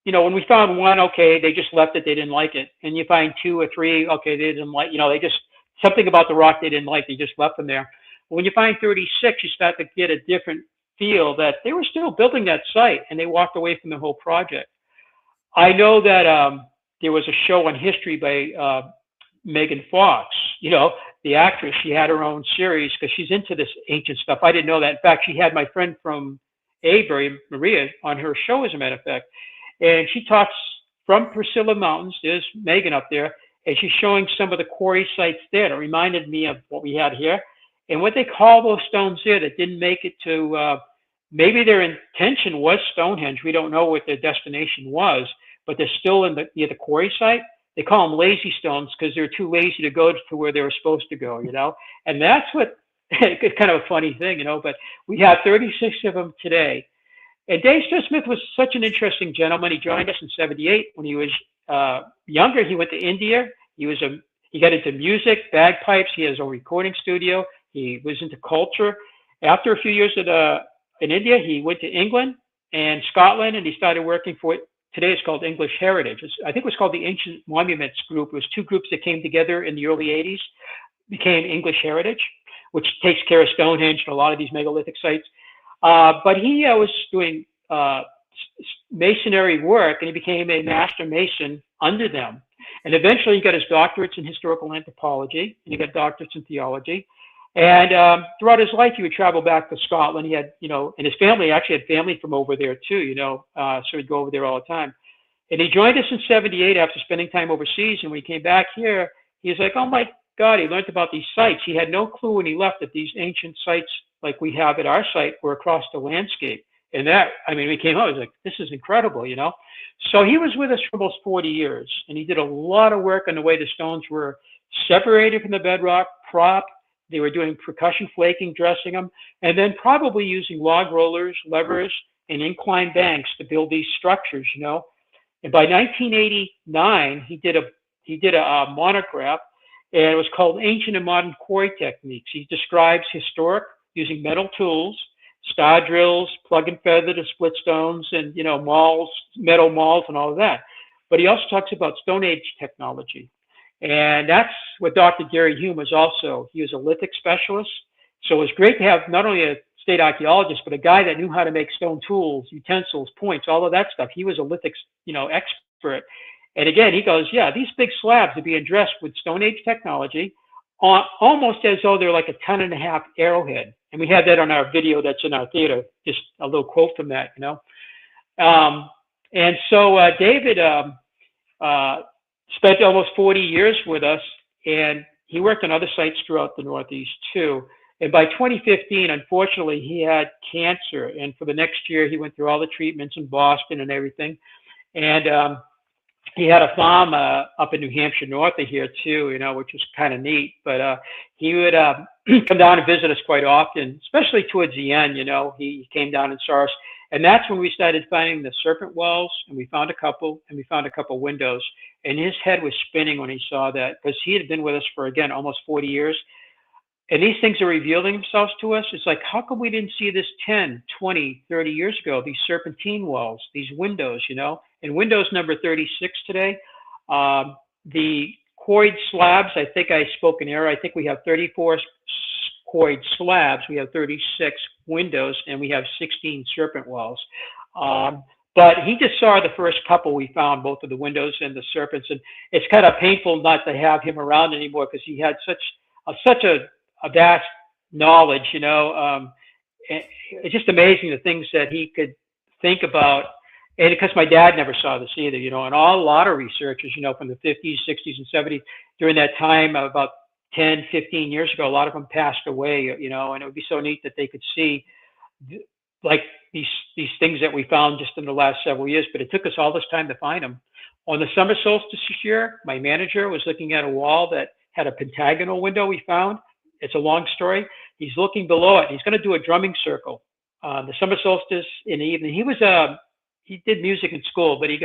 when we found one, okay, they just left it, they didn't like it. And you find two or three, okay, they didn't like, they just, something about the rock they didn't like, they just left them there. When you find 36, you start to get a different feel that they were still building that site, and they walked away from the whole project. I know that there was a show on History by Megan Fox, the actress. She had her own series because she's into this ancient stuff. I didn't know that. In fact, she had my friend from Avery, Maria, on her show, as a matter of fact. And she talks from Priscilla Mountains. There's Megan up there, and she's showing some of the quarry sites there. That reminded me of what we had here. And what they call those stones there that didn't make it to, maybe their intention was Stonehenge. We don't know what their destination was, but they're still near the quarry site. they call them lazy stones because they're too lazy to go to where they were supposed to go, and that's what it's kind of a funny thing, but we have 36 of them today. And Dave Smith was such an interesting gentleman. He joined us in '78 when he was younger. He went to India. He got into music, bagpipes. He has a recording studio. He was into culture. After a few years in India, he went to England and Scotland, and he started working for today it's called English Heritage. I think it was called the Ancient Monuments Group. It was two groups that came together in the early '80s, became English Heritage, which takes care of Stonehenge and a lot of these megalithic sites. But he was doing masonry work, and he became a master mason under them. And eventually he got his doctorates in historical anthropology, and he got doctorates in theology. And throughout his life, he would travel back to Scotland. He had, and his family actually had family from over there too, so he'd go over there all the time. And he joined us in '78 after spending time overseas. And when he came back here, he was like, oh my God, he learned about these sites. He had no clue when he left that these ancient sites like we have at our site were across the landscape. And when he came out, he was like, this is incredible, So he was with us for almost 40 years, and he did a lot of work on the way the stones were separated from the bedrock, propped. They were doing percussion flaking, dressing them, and then probably using log rollers, levers, and inclined banks to build these structures, And by 1989, he did a monograph, and it was called Ancient and Modern Quarry Techniques. He describes historic using metal tools, star drills, plug and feather to split stones, and mauls, metal mauls, and all of that. But he also talks about Stone Age technology, and that's what Dr. Gary Hume was also. He was a lithic specialist, so it was great to have not only a state archaeologist, but a guy that knew how to make stone tools, utensils, points, all of that stuff. He was a lithic, expert. And again, he goes, yeah, these big slabs are being dressed with Stone Age technology, almost as though they're like a 1.5-ton arrowhead. And we have that on our video that's in our theater, just a little quote from that, And so David spent almost 40 years with us, and he worked on other sites throughout the Northeast too. And by 2015, unfortunately, he had cancer. And for the next year, he went through all the treatments in Boston and everything. And he had a farm up in New Hampshire, north of here too, which was kind of neat. But he would come down and visit us quite often, especially towards the end. He came down and saw us, and that's when we started finding the serpent wells, and we found a couple windows. And his head was spinning when he saw that, because he had been with us for, again, almost 40 years. And these things are revealing themselves to us. It's like, how come we didn't see this 10, 20, 30 years ago, these serpentine walls, these windows, And windows number 36 today. The quarried slabs, I think I spoke in error. I think we have 34 quarried slabs. We have 36 windows, and we have 16 serpent walls. But he just saw the first couple we found, both of the windows and the serpents. And it's kind of painful not to have him around anymore, because he had such a vast knowledge, It's just amazing the things that he could think about. And because my dad never saw this either, and a lot of researchers, from the 50s, 60s, and 70s, during that time, about 10, 15 years ago, a lot of them passed away, and it would be so neat that they could see like these things that we found just in the last several years. But it took us all this time to find them. On the summer solstice this year, my manager was looking at a wall that had a pentagonal window we found. It's a long story. He's looking below it. He's going to do a drumming circle. The summer solstice in the evening. He did music in school, but he's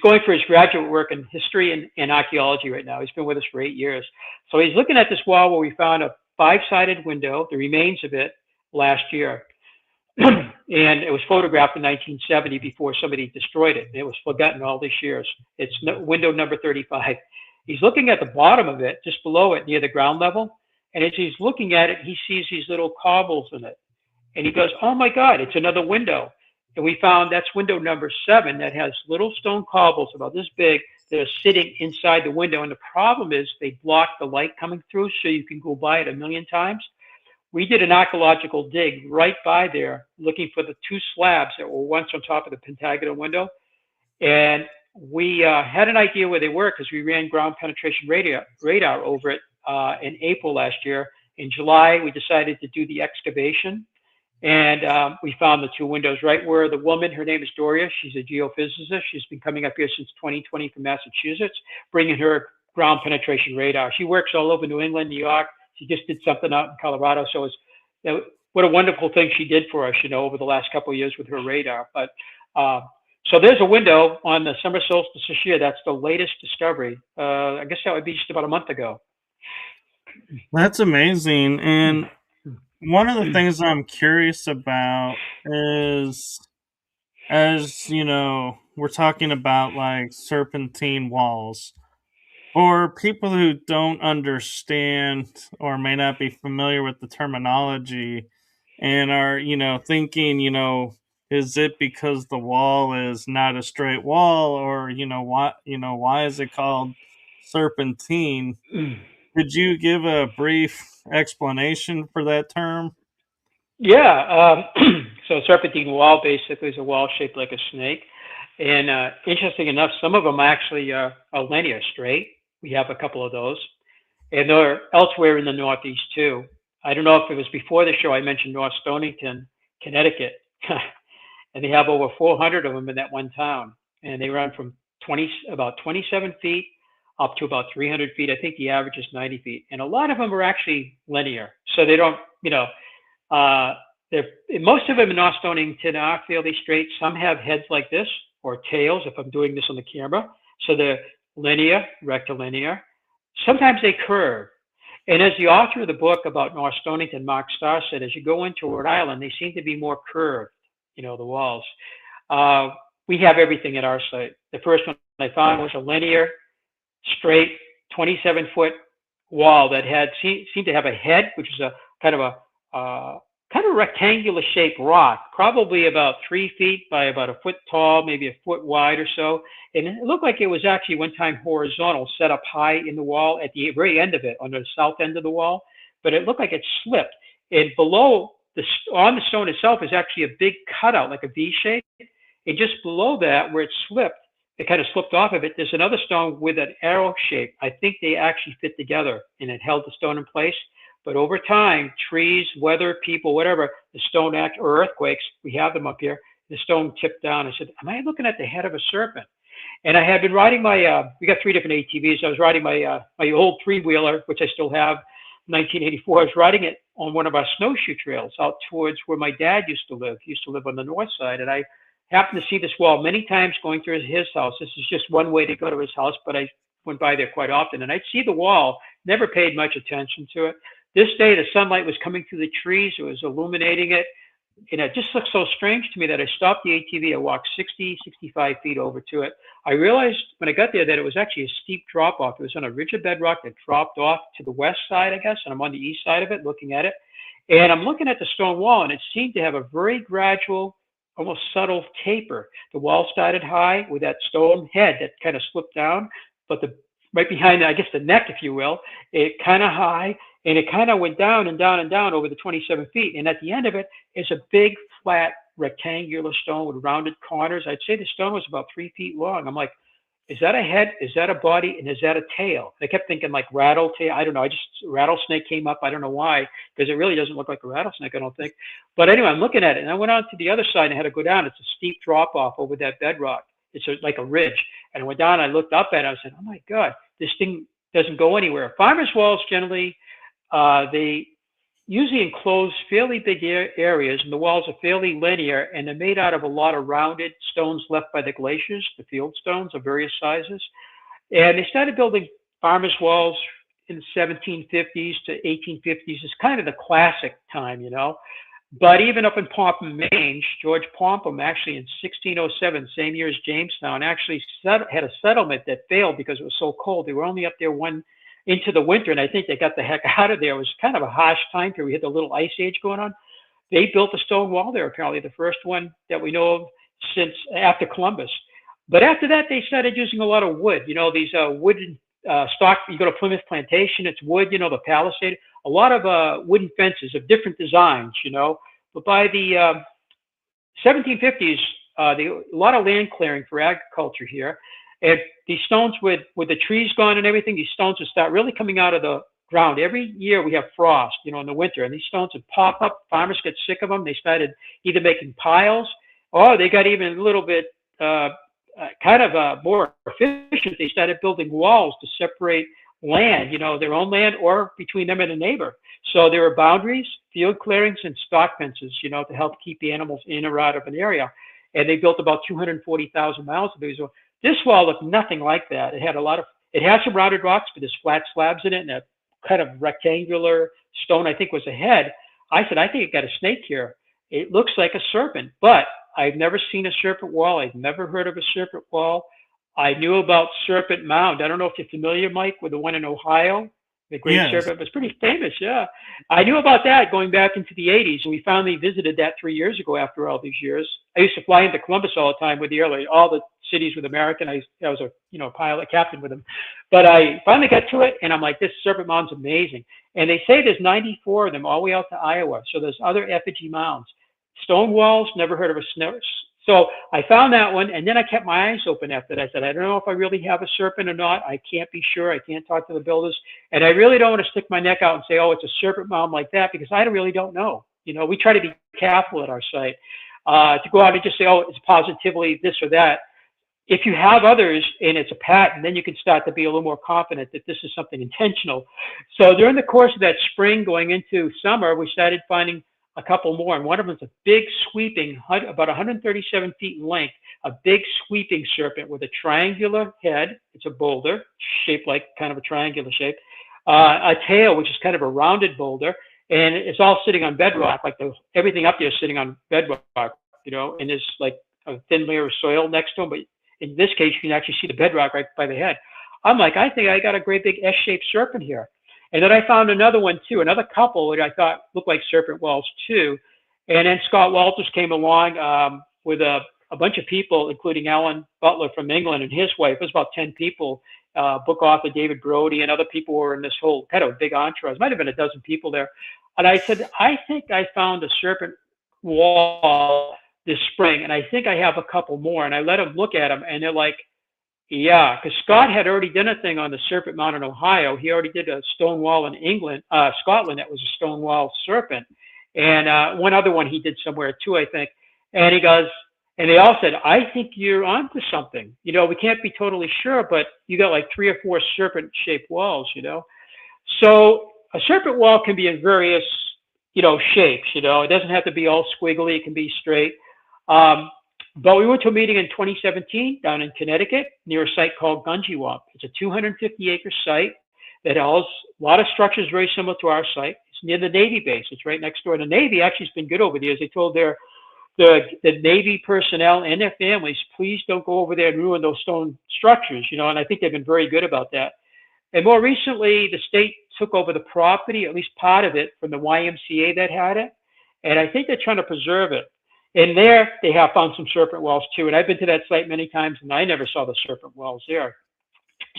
going for his graduate work in history and archaeology right now. He's been with us for 8 years. So he's looking at this wall where we found a 5-sided window, the remains of it, last year. And it was photographed in 1970 before somebody destroyed it. It was forgotten all these years. It's window number 35. He's looking at the bottom of it, just below it, near the ground level. And as he's looking at it, he sees these little cobbles in it. And he goes, oh my God, it's another window. And we found that's window number 7 that has little stone cobbles about this big that are sitting inside the window. And the problem is they block the light coming through, so you can go by it a million times. We did an archaeological dig right by there, looking for the 2 slabs that were once on top of the pentagonal window. And we had an idea where they were, because we ran ground penetration radar over it in April last year. In July, we decided to do the excavation. And we found the two windows right where the woman, her name is Doria, she's a geophysicist. She's been coming up here since 2020 from Massachusetts, bringing her ground penetration radar. She works all over New England, New York. She just did something out in Colorado. So it's, you know, what a wonderful thing she did for us, over the last couple of years with her radar. But so there's a window on the summer solstice this year. That's the latest discovery. I guess that would be just about a month ago. That's amazing. And one of the things I'm curious about is, as we're talking about like serpentine walls. For people who don't understand or may not be familiar with the terminology and are, thinking, is it because the wall is not a straight wall, or, why is it called serpentine? Could you give a brief explanation for that term? Yeah. So serpentine wall basically is a wall shaped like a snake. And interesting enough, some of them actually are linear straight. We have a couple of those. And they're elsewhere in the Northeast too. I don't know if it was before the show I mentioned North Stonington, Connecticut. And they have over 400 of them in that one town. And they run from about 27 feet up to about 300 feet. I think the average is 90 feet. And a lot of them are actually linear. So they don't, uh, they're, most of them in North Stonington are fairly straight. Some have heads like this or tails if I'm doing this on the camera. So they're linear, rectilinear. Sometimes they curve. And as the author of the book about North Stonington, Mark Starr, said, as you go into Rhode Island, they seem to be more curved, the walls. We have everything at our site. The first one I found was a linear, straight, 27-foot wall that seemed to have a head, which is a kind of a rectangular shaped rock, probably about 3 feet by about a foot tall, maybe a foot wide or so. And it looked like it was actually one time horizontal, set up high in the wall at the very end of it, on the south end of the wall. But it looked like it slipped. And below, on the stone itself, is actually a big cutout, like a V shape. And just below that, where it slipped, it kind of slipped off of it, there's another stone with an arrow shape. I think they actually fit together, and it held the stone in place. But over time, trees, weather, people, whatever, the stone act or earthquakes, we have them up here, the stone tipped down. I said, am I looking at the head of a serpent? And I had been riding we got 3 different ATVs. I was riding my old three-wheeler, which I still have, 1984. I was riding it on one of our snowshoe trails out towards where my dad used to live. He used to live on the north side. And I happened to see this wall many times going through his house. This is just one way to go to his house, but I went by there quite often. And I'd see the wall, never paid much attention to it. This day, the sunlight was coming through the trees. It was illuminating it. And it just looked so strange to me that I stopped the ATV. I walked 60, 65 feet over to it. I realized when I got there that it was actually a steep drop off. It was on a ridge of bedrock that dropped off to the west side, I guess, and I'm on the east side of it looking at it. And I'm looking at the stone wall, and it seemed to have a very gradual, almost subtle taper. The wall started high with that stone head that kind of slipped down, but right behind, I guess, the neck, if you will, it kind of high, and it kind of went down and down and down over the 27 feet. And at the end of it is a big, flat, rectangular stone with rounded corners. I'd say the stone was about 3 feet long. I'm like, is that a head? Is that a body? And is that a tail? And I kept thinking like rattletail. I don't know. Rattlesnake came up. I don't know why, because it really doesn't look like a rattlesnake, I don't think. But anyway, I'm looking at it, and I went on to the other side and had to go down. It's a steep drop off over that bedrock. It's like a ridge. And I went down, and I looked up at it. I said, oh my God, this thing doesn't go anywhere. Farmers' walls generally, they usually enclose fairly big areas, and the walls are fairly linear, and they're made out of a lot of rounded stones left by the glaciers, the field stones of various sizes. And they started building farmers' walls in the 1750s to 1850s. It's kind of the classic time, But even up in Pompey, Maine, George Pompey actually in 1607, same year as Jamestown, actually had a settlement that failed because it was so cold. They were only up there into the winter, and I think they got the heck out of there. It was kind of a harsh time period. We had the little ice age going on. They built a stone wall there, apparently, the first one that we know of since after Columbus. But after that, they started using a lot of wood. These wooden stock. You go to Plymouth Plantation, it's wood. The palisade. A lot of wooden fences of different designs. But by the 1750s, a lot of land clearing for agriculture here. And these stones, with the trees gone and everything, these stones would start really coming out of ground. Every year we have frost, in the winter, and these stones would pop up. Farmers get sick of them. They started either making piles, or they got even a little bit more efficient. They started building walls to separate land, their own land or between them and a neighbor. So there were boundaries, field clearings, and stock fences, to help keep the animals in or out of an area. And they built about 240,000 miles of these. So this wall looked nothing like that. It had some rounded rocks, but there's flat slabs in it, and a kind of rectangular stone, I think, was a head. I said, I think it got a snake here. It looks like a serpent, but I've never seen a serpent wall. I've never heard of a serpent wall. I knew about Serpent Mound. I don't know if you're familiar, Mike, with the one in Ohio, the Great Yes. Serpent. It was pretty famous, yeah. I knew about that going back into the 80s, and we finally visited that 3 years ago after all these years. I used to fly into Columbus all the time with the airline, all the cities with American. I was a pilot captain with them. But I finally got to it, and I'm like, this Serpent Mound's amazing. And they say there's 94 of them all the way out to Iowa, so there's other effigy mounds. Stone walls, never heard of a snow. So I found that one, and then I kept my eyes open after that. I said, I don't know if I really have a serpent or not. I can't be sure. I can't talk to the builders. And I really don't want to stick my neck out and say, oh, it's a serpent mound like that, because I really don't know. We try to be careful at our site to go out and just say, oh, it's positively this or that. If you have others and it's a pattern, then you can start to be a little more confident that this is something intentional. So during the course of that spring going into summer, we started finding a couple more, and one of them is a big sweeping, about 137 feet in length, a big sweeping serpent with a triangular head. It's a boulder shaped like kind of a triangular shape, a tail, which is kind of a rounded boulder, and it's all sitting on bedrock, like everything up there is sitting on bedrock, and there's like a thin layer of soil next to them, but in this case, you can actually see the bedrock right by the head. I'm like, I think I got a great big S-shaped serpent here. And then I found another one too, another couple that I thought looked like serpent walls too. And then Scott Walters came along with a bunch of people, including Alan Butler from England and his wife. It was about 10 people, book author David Brody, and other people were in this whole kind of big entourage. Might have been a dozen people there. And I said, I think I found a serpent wall this spring, and I think I have a couple more. And I let them look at them, and they're like, yeah, because Scott had already done a thing on the Serpent Mound in Ohio. He already did a stone wall in Scotland that was a stone wall serpent. And one other one he did somewhere too, I think. And he goes, and they all said, I think you're onto something. We can't be totally sure, but you got like 3 or 4 serpent-shaped walls, So a serpent wall can be in various, shapes, It doesn't have to be all squiggly. It can be straight. But we went to a meeting in 2017 down in Connecticut near a site called Gunjiwamp. It's a 250-acre site that has a lot of structures very similar to our site. It's near the Navy base. It's right next door. And the Navy actually has been good over the years. They told the Navy personnel and their families, please don't go over there and ruin those stone structures, and I think they've been very good about that. And more recently, the state took over the property, at least part of it, from the YMCA that had it. And I think they're trying to preserve it. And there, they have found some serpent walls too. And I've been to that site many times, and I never saw the serpent walls there.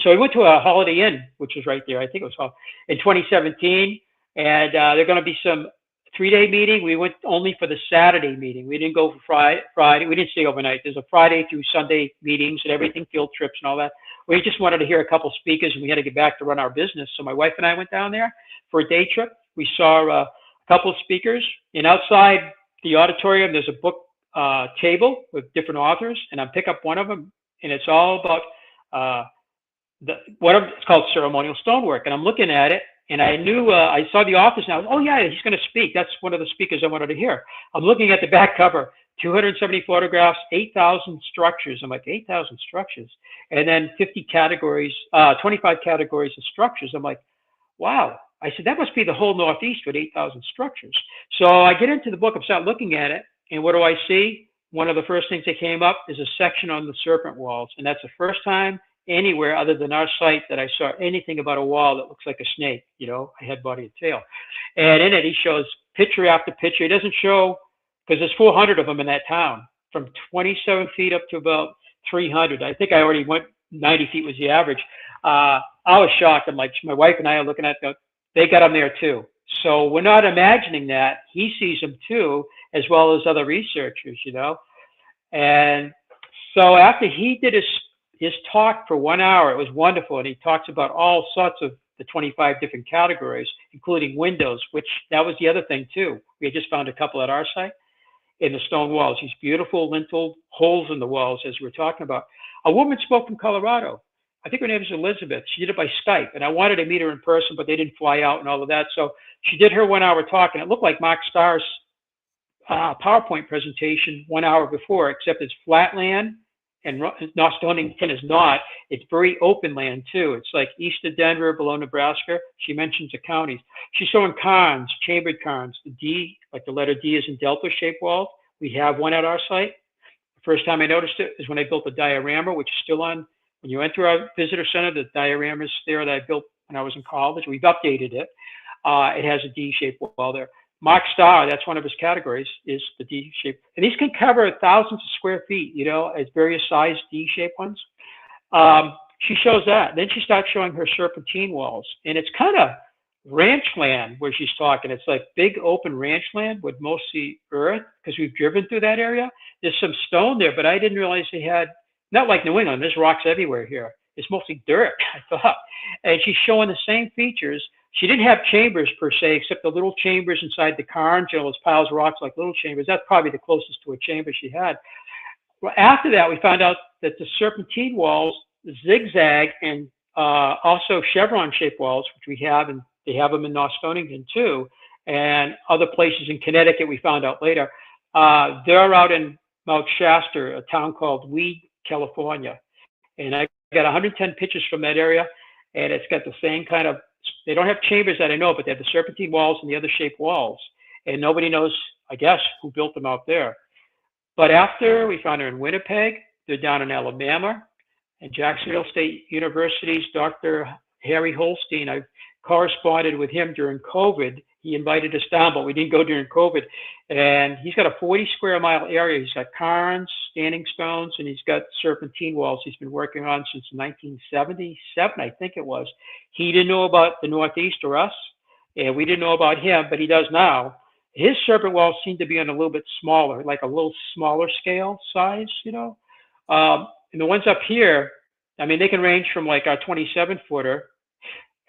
So we went to a Holiday Inn, which was right there. I think it was called in 2017. And they're going to be some 3-day meeting. We went only for the Saturday meeting. We didn't go for Friday. We didn't stay overnight. There's a Friday through Sunday meetings and everything, field trips and all that. We just wanted to hear a couple speakers, and we had to get back to run our business. So my wife and I went down there for a day trip. We saw a couple of speakers, and outside the auditorium, there's a book table with different authors, and I pick up one of them, and it's all about it's called ceremonial stonework. And I'm looking at it, and I knew I saw the authors now. Oh yeah, he's going to speak. That's one of the speakers I wanted to hear. I'm looking at the back cover, 270 photographs, 8,000 structures. I'm like, 8,000 structures, and then 50 categories, 25 categories of structures. I'm like, wow. I said, that must be the whole Northeast with 8,000 structures. So I get into the book, I start looking at it, and what do I see? One of the first things that came up is a section on the serpent walls, and that's the first time anywhere other than our site that I saw anything about a wall that looks like a snake, a head, body, and tail. And in it, he shows picture after picture. He doesn't show, because there's 400 of them in that town, from 27 feet up to about 300. I think I already went 90 feet was the average. I was shocked. I'm like, my wife and I are looking at they got them there too. So we're not imagining that. He sees them too, as well as other researchers, And so after he did his talk for 1 hour, it was wonderful. And he talks about all sorts of the 25 different categories, including windows, which that was the other thing too. We had just found a couple at our site in the stone walls, these beautiful lintel holes in the walls, as we were talking about. A woman spoke from Colorado. I think her name is Elizabeth. She did it by Skype, and I wanted to meet her in person, but they didn't fly out and all of that. So she did her 1 hour talk, and it looked like Mark Starr's PowerPoint presentation 1 hour before, except it's flat land, and North Stonington is not. It's very open land too. It's like east of Denver, below Nebraska. She mentions the counties. She's showing cairns, chambered cairns. The D, like the letter D, is in delta-shaped walls. We have one at our site. The first time I noticed it is when I built a diorama, which is still on. When you enter our visitor center, the diorama is there that I built when I was in college. We've updated it. It has a D-shaped wall there. Mark Starr, that's one of his categories, is the D shape. And these can cover thousands of square feet, you know, as various size D shaped ones. She shows that. Then she starts showing her serpentine walls. And it's kind of ranch land where she's talking. It's like big open ranch land with mostly earth because we've driven through that area. There's some stone there, but I didn't realize they had, not like New England, there's rocks everywhere here. It's mostly dirt, I thought. And she's showing the same features. She didn't have chambers per se, except the little chambers inside the cairns, you know, those piles of rocks like little chambers. That's probably the closest to a chamber she had. Well, after that, we found out that the serpentine walls zigzag and also chevron-shaped walls, which we have, and they have them in North Stonington too, and other places in Connecticut we found out later. They're out in Mount Shasta, a town called Weed, California. And I got 110 pictures from that area, and it's got the same kind of, they don't have chambers that I know, but they have the serpentine walls and the other shaped walls. And nobody knows, I guess, who built them out there. But after we found her in Winnipeg, they're down in Alabama, and Jacksonville State University's Dr. Harry Holstein. I've corresponded with him during COVID. He invited us down, but we didn't go during COVID. And he's got a 40 square mile area. He's got cairns, standing stones, and he's got serpentine walls he's been working on since 1977, I think it was. He didn't know about the Northeast or us, and we didn't know about him, but he does now. His serpent walls seem to be on a little bit smaller, like a little smaller scale size, you know. And the ones up here, I mean, they can range from like our 27 footer.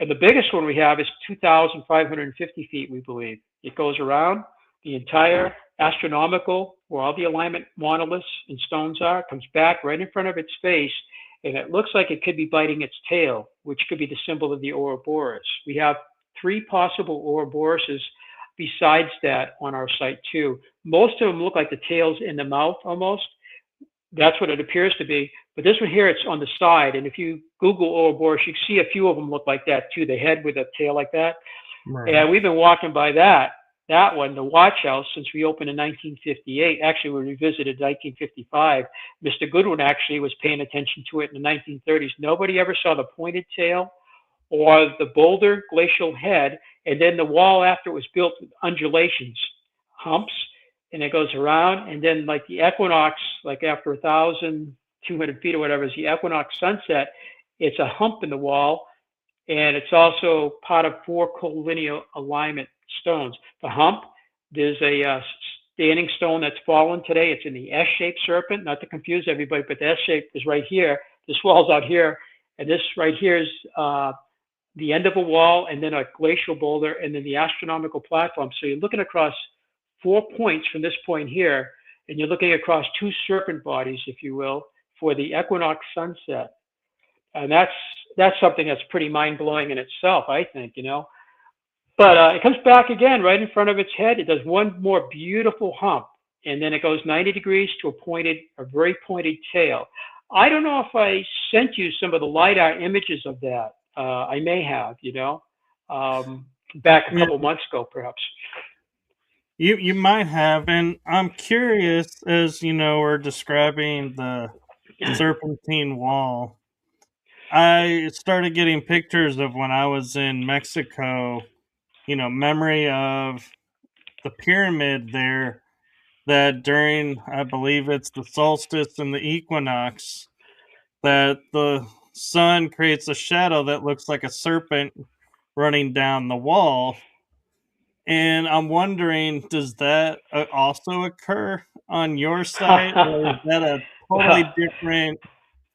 And the biggest one we have is 2,550 feet, we believe. It goes around the entire astronomical, where all the alignment monoliths and stones are, comes back right in front of its face, and it looks like it could be biting its tail, which could be the symbol of the Ouroboros. We have 3 possible Ouroboroses besides that on our site too. Most of them look like the tails in the mouth almost. That's what it appears to be. But this one here, it's on the side. And if you Google Ouroboros, you can see a few of them look like that too. The head with a tail like that. Right. And we've been walking by that one, the watch house, since we opened in 1958. Actually, we revisited 1955. Mr. Goodwin actually was paying attention to it in the 1930s. Nobody ever saw the pointed tail or the boulder glacial head. And then the wall after it was built with undulations, humps, and it goes around. And then like the equinox, like after 1,200 feet or whatever is the equinox sunset, it's a hump in the wall. And it's also part of 4 collinear alignment stones. The hump, there's a standing stone that's fallen today. It's in the S-shaped serpent, not to confuse everybody, but the S-shape is right here. This wall's out here. And this right here is the end of a wall, and then a glacial boulder, and then the astronomical platform. So you're looking across 4 points from this point here, and you're looking across 2 serpent bodies, if you will, for the equinox sunset. And that's something that's pretty mind-blowing in itself, I think, you know. But it comes back again right in front of its head. It does one more beautiful hump, and then it goes 90 degrees to a very pointed tail. I don't know if I sent you some of the LiDAR images of that. I may have, you know, back a couple months ago, perhaps. You might have, and I'm curious, as you know, we're describing the serpentine wall. I started getting pictures of when I was in Mexico, you know, memory of the pyramid there, that during, I believe it's the solstice and the equinox, that the sun creates a shadow that looks like a serpent running down the wall. And I'm wondering, does that also occur on your site, or is that a totally different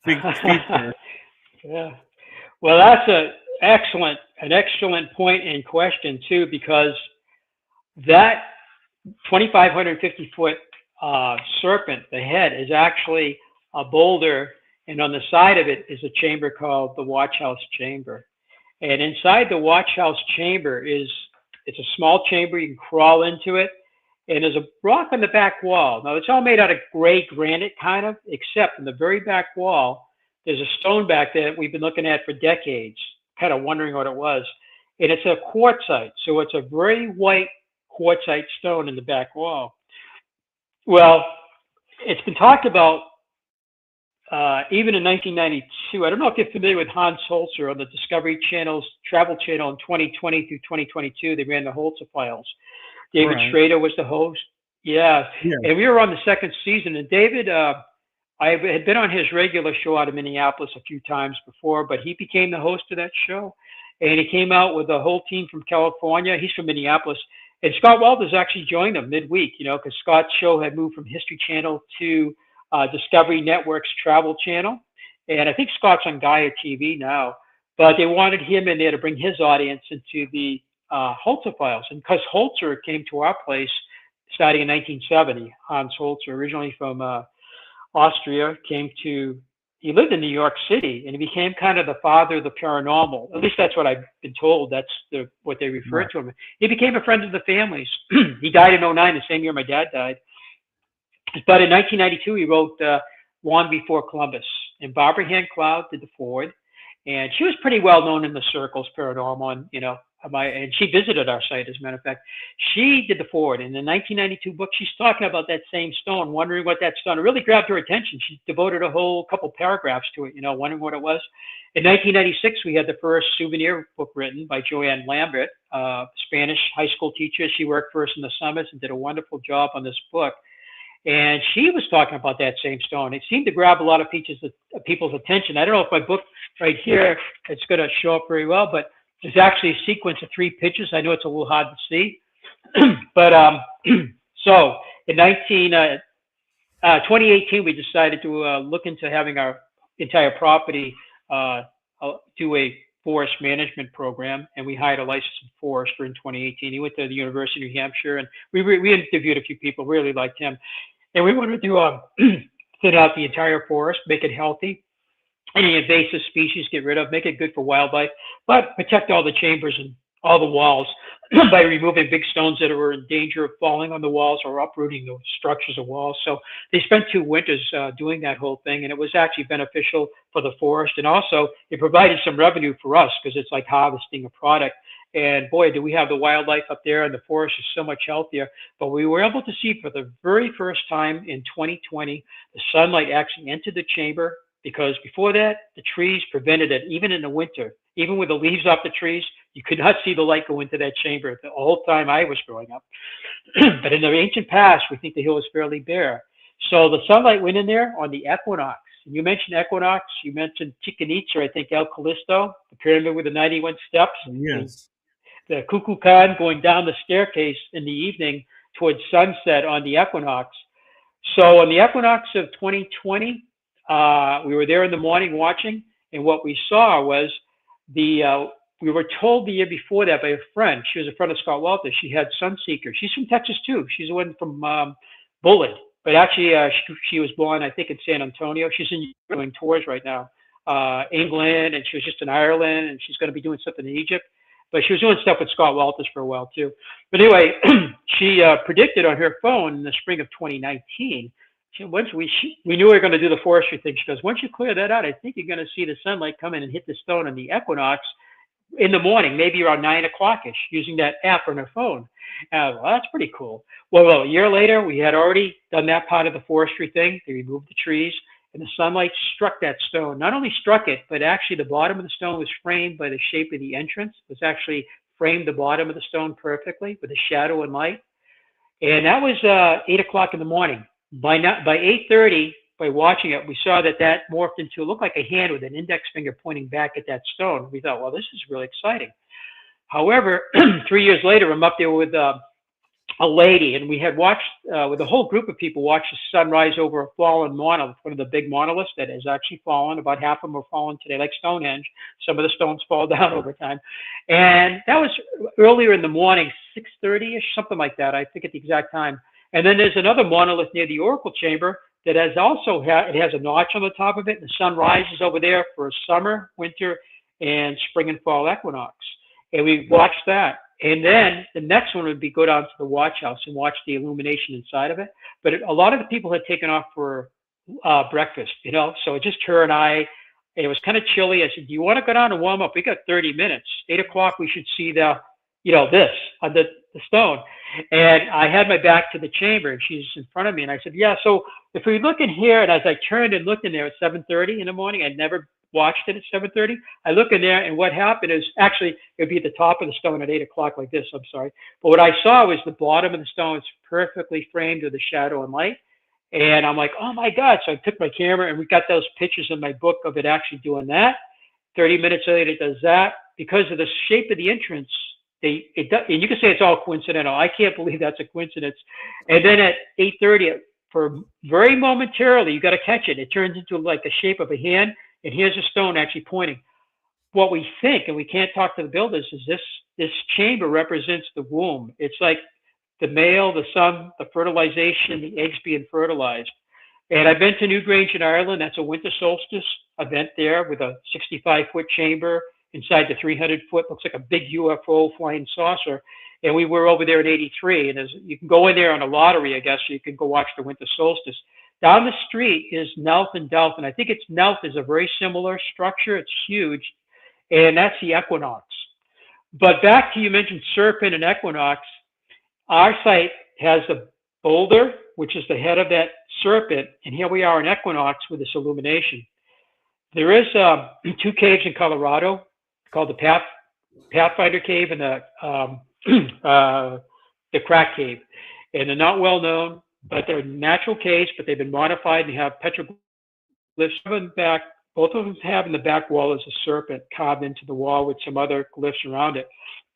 feature? Yeah. Well, an excellent point in question too, because that 2,550 foot serpent, the head, is actually a boulder, and on the side of it is a chamber called the Watch House Chamber. And inside the Watch House Chamber it's a small chamber. You can crawl into it, and there's a rock on the back wall. Now it's all made out of gray granite, kind of, except in the very back wall, there's a stone back there that we've been looking at for decades, kind of wondering what it was. And it's a quartzite, so it's a very white quartzite stone in the back wall. Well, it's been talked about even in 1992. I don't know if you're familiar with Hans Holzer on the Discovery Channel's Travel Channel in 2020 through 2022. They ran the Holzer Files. David Right. Schrader was the host. Yeah, Yeah. and we were on the second season. And David, I had been on his regular show out of Minneapolis a few times before, but he became the host of that show. And he came out with a whole team from California. He's from Minneapolis. And Scott Walters actually joined them midweek, because Scott's show had moved from History Channel to Discovery Network's Travel Channel. And I think Scott's on Gaia TV now. But they wanted him in there to bring his audience into the Holzer Files. And because Holzer came to our place starting in 1970, Hans Holzer, originally from Austria, he lived in New York City, and he became kind of the father of the paranormal. At least that's what I've been told. That's what they refer Right. to him. He became a friend of the families. He died in '09, the same year my dad died. But in 1992, he wrote Long Before Columbus. And Barbara Hand Cloud did the forward. And she was pretty well known in the circles, paranormal, and she visited our site, as a matter of fact. She did the forward. In the 1992 book, she's talking about that same stone, wondering what that stone, it really grabbed her attention. She devoted a whole couple paragraphs to it, wondering what it was. In 1996, we had the first souvenir book written by Joanne Lambert, Spanish high school teacher. She worked for us in the summers and did a wonderful job on this book. And she was talking about that same stone. It seemed to grab a lot of people's attention. I don't know if my book right here, it's going to show up very well, but there's actually a sequence of 3 pictures. I know it's a little hard to see. But so in 2018, we decided to look into having our entire property do a forest management program, and we hired a licensed forester in 2018. He went to the University of New Hampshire, and we interviewed a few people, really liked him. And we wanted to thin out the entire forest, make it healthy, any invasive species get rid of, make it good for wildlife, but protect all the chambers and all the walls by removing big stones that were in danger of falling on the walls or uprooting the structures of walls. So they spent 2 winters doing that whole thing, and it was actually beneficial for the forest. And also it provided some revenue for us because it's like harvesting a product. And boy, do we have the wildlife up there, and the forest is so much healthier. But we were able to see for the very first time in 2020, the sunlight actually entered the chamber, because before that, the trees prevented it, even in the winter. Even with the leaves off the trees, you could not see the light go into that chamber the whole time I was growing up. But in the ancient past, we think the hill was fairly bare. So the sunlight went in there on the equinox. And you mentioned equinox, you mentioned Chichen Itza, I think El Callisto, the pyramid with the 91 steps. Yes. The Cuckoo Khan going down the staircase in the evening towards sunset on the equinox. So on the equinox of 2020, we were there in the morning watching, and what we saw was we were told the year before that by a friend. She was a friend of Scott Walters. She had Sunseeker. She's from Texas too. She's the one from Bullard, but actually she was born, I think, in San Antonio. She's doing tours right now, England, and she was just in Ireland, and she's going to be doing something in Egypt. But she was doing stuff with Scott Walters for a while too. But anyway, she predicted on her phone in the spring of 2019. Once we knew we were going to do the forestry thing. She goes, once you clear that out, I think you're going to see the sunlight come in and hit the stone on the equinox in the morning, maybe around 9 o'clock-ish, using that app on her phone. Well, that's pretty cool. Well, a year later, we had already done that part of the forestry thing. They removed the trees, and the sunlight struck that stone. Not only struck it, but actually the bottom of the stone was framed by the shape of the entrance. It was actually framed the bottom of the stone perfectly with the shadow and light. And that was 8 o'clock in the morning. By 8:30, by watching it, we saw that morphed into, it looked like a hand with an index finger pointing back at that stone. We thought, well, this is really exciting. However, 3 years later, I'm up there with a lady, and we had watched with a whole group of people watched the sunrise over a fallen monolith, one of the big monoliths that has actually fallen. About half of them are fallen today, like Stonehenge. Some of the stones fall down over time, and that was earlier in the morning, 6:30 ish, something like that. I forget the exact time. And then there's another monolith near the oracle chamber that has also it has a notch on the top of it, and the sun rises over there for summer, winter, and spring and fall equinox. And we watched that. And then the next one would be go down to the watch house and watch the illumination inside of it. But a lot of the people had taken off for breakfast, you know. So just her and I. It was kind of chilly. I said, "Do you want to go down and warm up? We got 30 minutes. 8 o'clock. We should see this on the stone." And I had my back to the chamber, and she's in front of me. And I said, "Yeah. So if we look in here," and as I turned and looked in there at 7:30 in the morning, I'd never watched it at 7:30. I look in there, and what happened is actually it would be at the top of the stone at 8 o'clock like this. I'm sorry, but what I saw was the bottom of the stone is perfectly framed with the shadow and light. And I'm like, oh my God. So I took my camera and we got those pictures in my book of it actually doing that. 30 minutes later, it does that. Because of the shape of the entrance, it does, and you can say it's all coincidental. I can't believe that's a coincidence. And then at 8:30, for very momentarily, you got to catch it. It turns into like the shape of a hand, and here's a stone actually pointing. What we think, and we can't talk to the builders, is this chamber represents the womb. It's like the male, the son, the fertilization, the eggs being fertilized. And I've been to Newgrange in Ireland. That's a winter solstice event there with a 65-foot chamber inside the 300-foot, looks like a big UFO flying saucer. And we were over there in '83. And you can go in there on a lottery, I guess, so you can go watch the winter solstice. Down the street is Knelt and Delft. And I think it's Knelt is a very similar structure. It's huge. And that's the equinox. But back to you mentioned serpent and equinox. Our site has a boulder, which is the head of that serpent, and here we are in equinox with this illumination. There is two caves in Colorado called the Pathfinder Cave and the Crack Cave, and they're not well known, but they're natural caves, but they've been modified and have petroglyphs in the back. Both of them have in the back wall is a serpent carved into the wall with some other glyphs around it.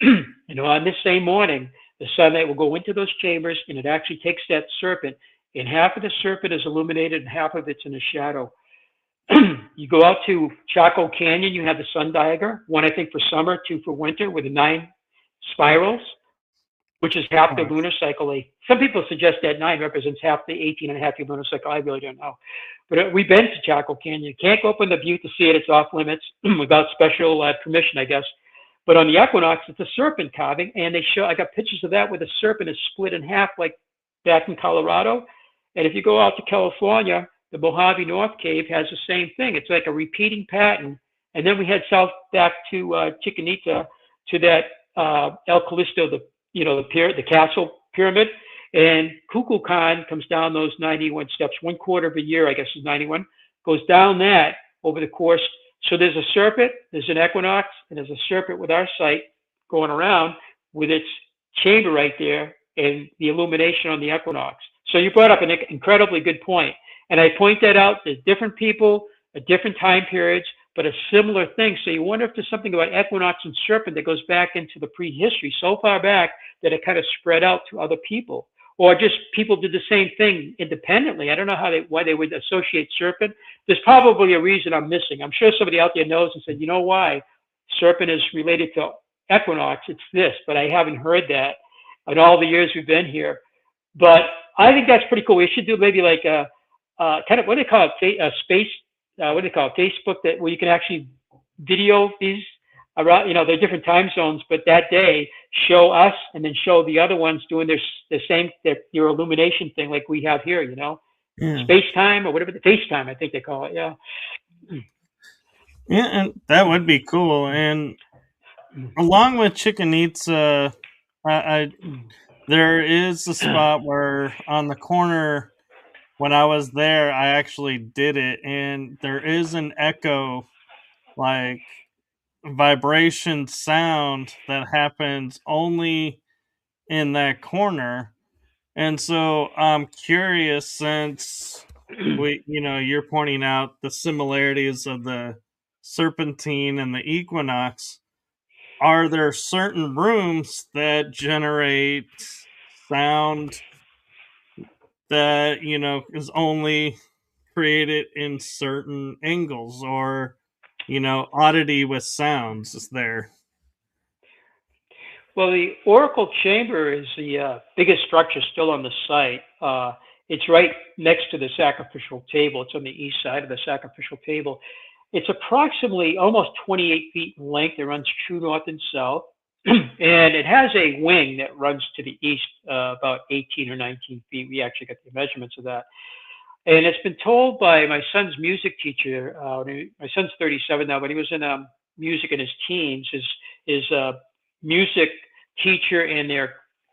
You know, on this same morning, the sunlight will go into those chambers, and it actually takes that serpent, and half of the serpent is illuminated, and half of it's in a shadow. You go out to Chaco Canyon, you have the sun diagram, one I think for summer, two for winter, with the 9 spirals, which is half the lunar cycle. Some people suggest that 9 represents half the 18 and a half year lunar cycle. I really don't know. But we've been to Chaco Canyon. You can't go up in the butte to see it. It's off limits without special permission, I guess. But on the equinox, it's a serpent carving, and I got pictures of that where the serpent is split in half, like back in Colorado. And if you go out to California, the Mojave North Cave has the same thing. It's like a repeating pattern. And then we head south back to Chichen Itza, to that El Callisto, the castle pyramid. And Kukulkan comes down those 91 steps, 1/4 of a year, I guess is 91, goes down that over the course. So there's a serpent, there's an equinox, and there's a serpent with our site going around with its chamber right there and the illumination on the equinox. So you brought up an incredibly good point. And I point that out to different people at different time periods, but a similar thing. So you wonder if there's something about equinox and serpent that goes back into the prehistory so far back that it kind of spread out to other people. Or just people did the same thing independently. I don't know why they would associate serpent. There's probably a reason I'm missing. I'm sure somebody out there knows and said, you know why serpent is related to equinox? It's this, but I haven't heard that in all the years we've been here. But I think that's pretty cool. We should do maybe like a kind of, what do they call it? A space, what do they call it? Facebook, where you can actually video these around, they're different time zones, but that day show us and then show the other ones doing the same, your illumination thing like we have here, Yeah. Space time or whatever, the FaceTime, I think they call it. Yeah. Yeah, and that would be cool. And along with Chichen Itza, there is a spot where on the corner, when I was there, I actually did it, and there is an echo, like vibration sound that happens only in that corner. And so I'm curious, since you're pointing out the similarities of the serpentine and the equinox, are there certain rooms that generate sound that, is only created in certain angles, or, oddity with sounds is there. Well, the Oracle Chamber is the biggest structure still on the site. It's right next to the sacrificial table. It's on the east side of the sacrificial table. It's approximately almost 28 feet in length. It runs true north and south. And it has a wing that runs to the east about 18 or 19 feet. We actually got the measurements of that. And it's been told by my son's music teacher. My son's 37 now, but he was in music in his teens. His music teacher and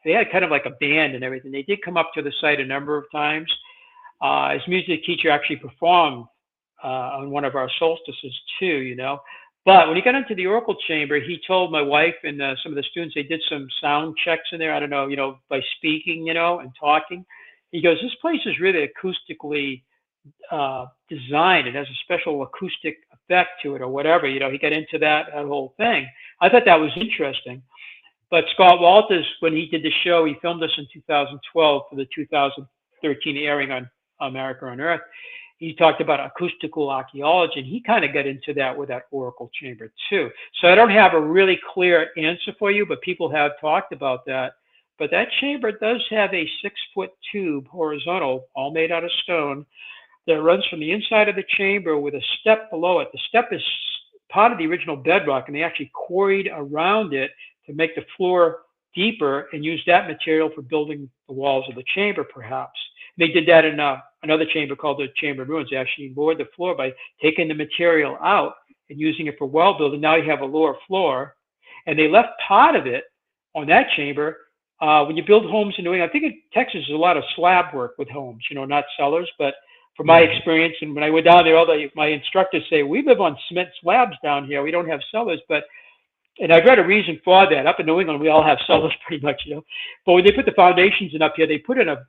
they had kind of like a band and everything. They did come up to the site a number of times. His music teacher actually performed on one of our solstices too, you know. But when he got into the Oracle Chamber, he told my wife and some of the students, they did some sound checks in there. I don't know, by speaking, and talking. He goes, this place is really acoustically designed. It has a special acoustic effect to it or whatever. He got into that whole thing. I thought that was interesting. But Scott Walters, when he did the show, he filmed us in 2012 for the 2013 airing on America on Earth. He talked about acoustical archaeology, and he kind of got into that with that Oracle Chamber too. So I don't have a really clear answer for you, but people have talked about that. But that chamber does have a 6-foot tube, horizontal, all made out of stone, that runs from the inside of the chamber with a step below it. The step is part of the original bedrock, and they actually quarried around it to make the floor deeper and use that material for building the walls of the chamber, perhaps. They did that in another chamber called the Chamber of Ruins. They actually lowered the floor by taking the material out and using it for wall building. Now you have a lower floor, and they left part of it on that chamber. When you build homes in New England, I think in Texas there's a lot of slab work with homes, not cellars. But from my experience, and when I went down there, my instructors say, we live on cement slabs down here. We don't have cellars. And I've read a reason for that. Up in New England, we all have cellars pretty much, But when they put the foundations in up here, they put in a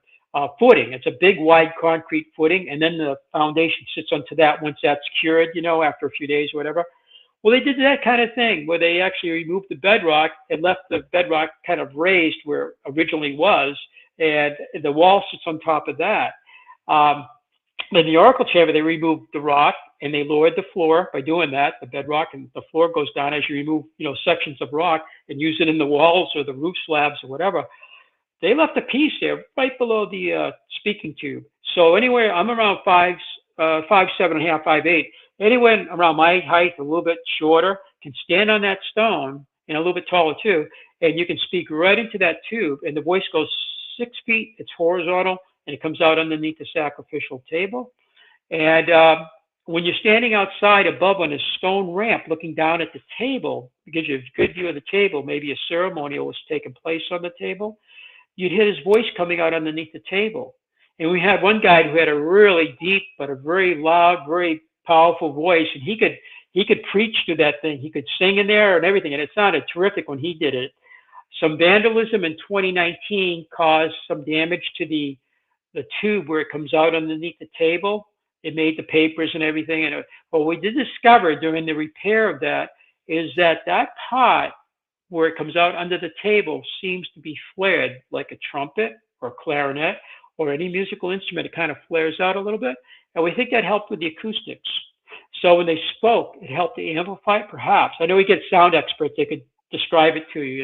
footing. It's a big, wide concrete footing, and then the foundation sits onto that once that's cured, after a few days or whatever. Well, they did that kind of thing where they actually removed the bedrock and left the bedrock kind of raised where it originally was, and the wall sits on top of that. In the Oracle Chamber, they removed the rock and they lowered the floor by doing that, the bedrock, and the floor goes down as you remove, sections of rock and use it in the walls or the roof slabs or whatever. They left a piece there right below the speaking tube. So anywhere, I'm around 5'7.5", 5'8". Anyone around my height, a little bit shorter, can stand on that stone, and a little bit taller too, and you can speak right into that tube, and the voice goes 6 feet. It's horizontal, and it comes out underneath the sacrificial table. And when you're standing outside above on a stone ramp looking down at the table, it gives you a good view of the table. Maybe a ceremonial was taking place on the table. You'd hear his voice coming out underneath the table. And we had one guy who had a really deep but a very loud, very powerful voice, and he could preach to that thing. He could sing in there and everything, and it sounded terrific when he did it. Some vandalism in 2019 caused some damage to the tube where it comes out underneath the table. It made the papers and everything. And what we did discover during the repair of that is that part where it comes out under the table seems to be flared like a trumpet or a clarinet or any musical instrument. It kind of flares out a little bit. And we think that helped with the acoustics. So when they spoke, it helped to amplify it, perhaps. I know we get sound experts. They could describe it to you,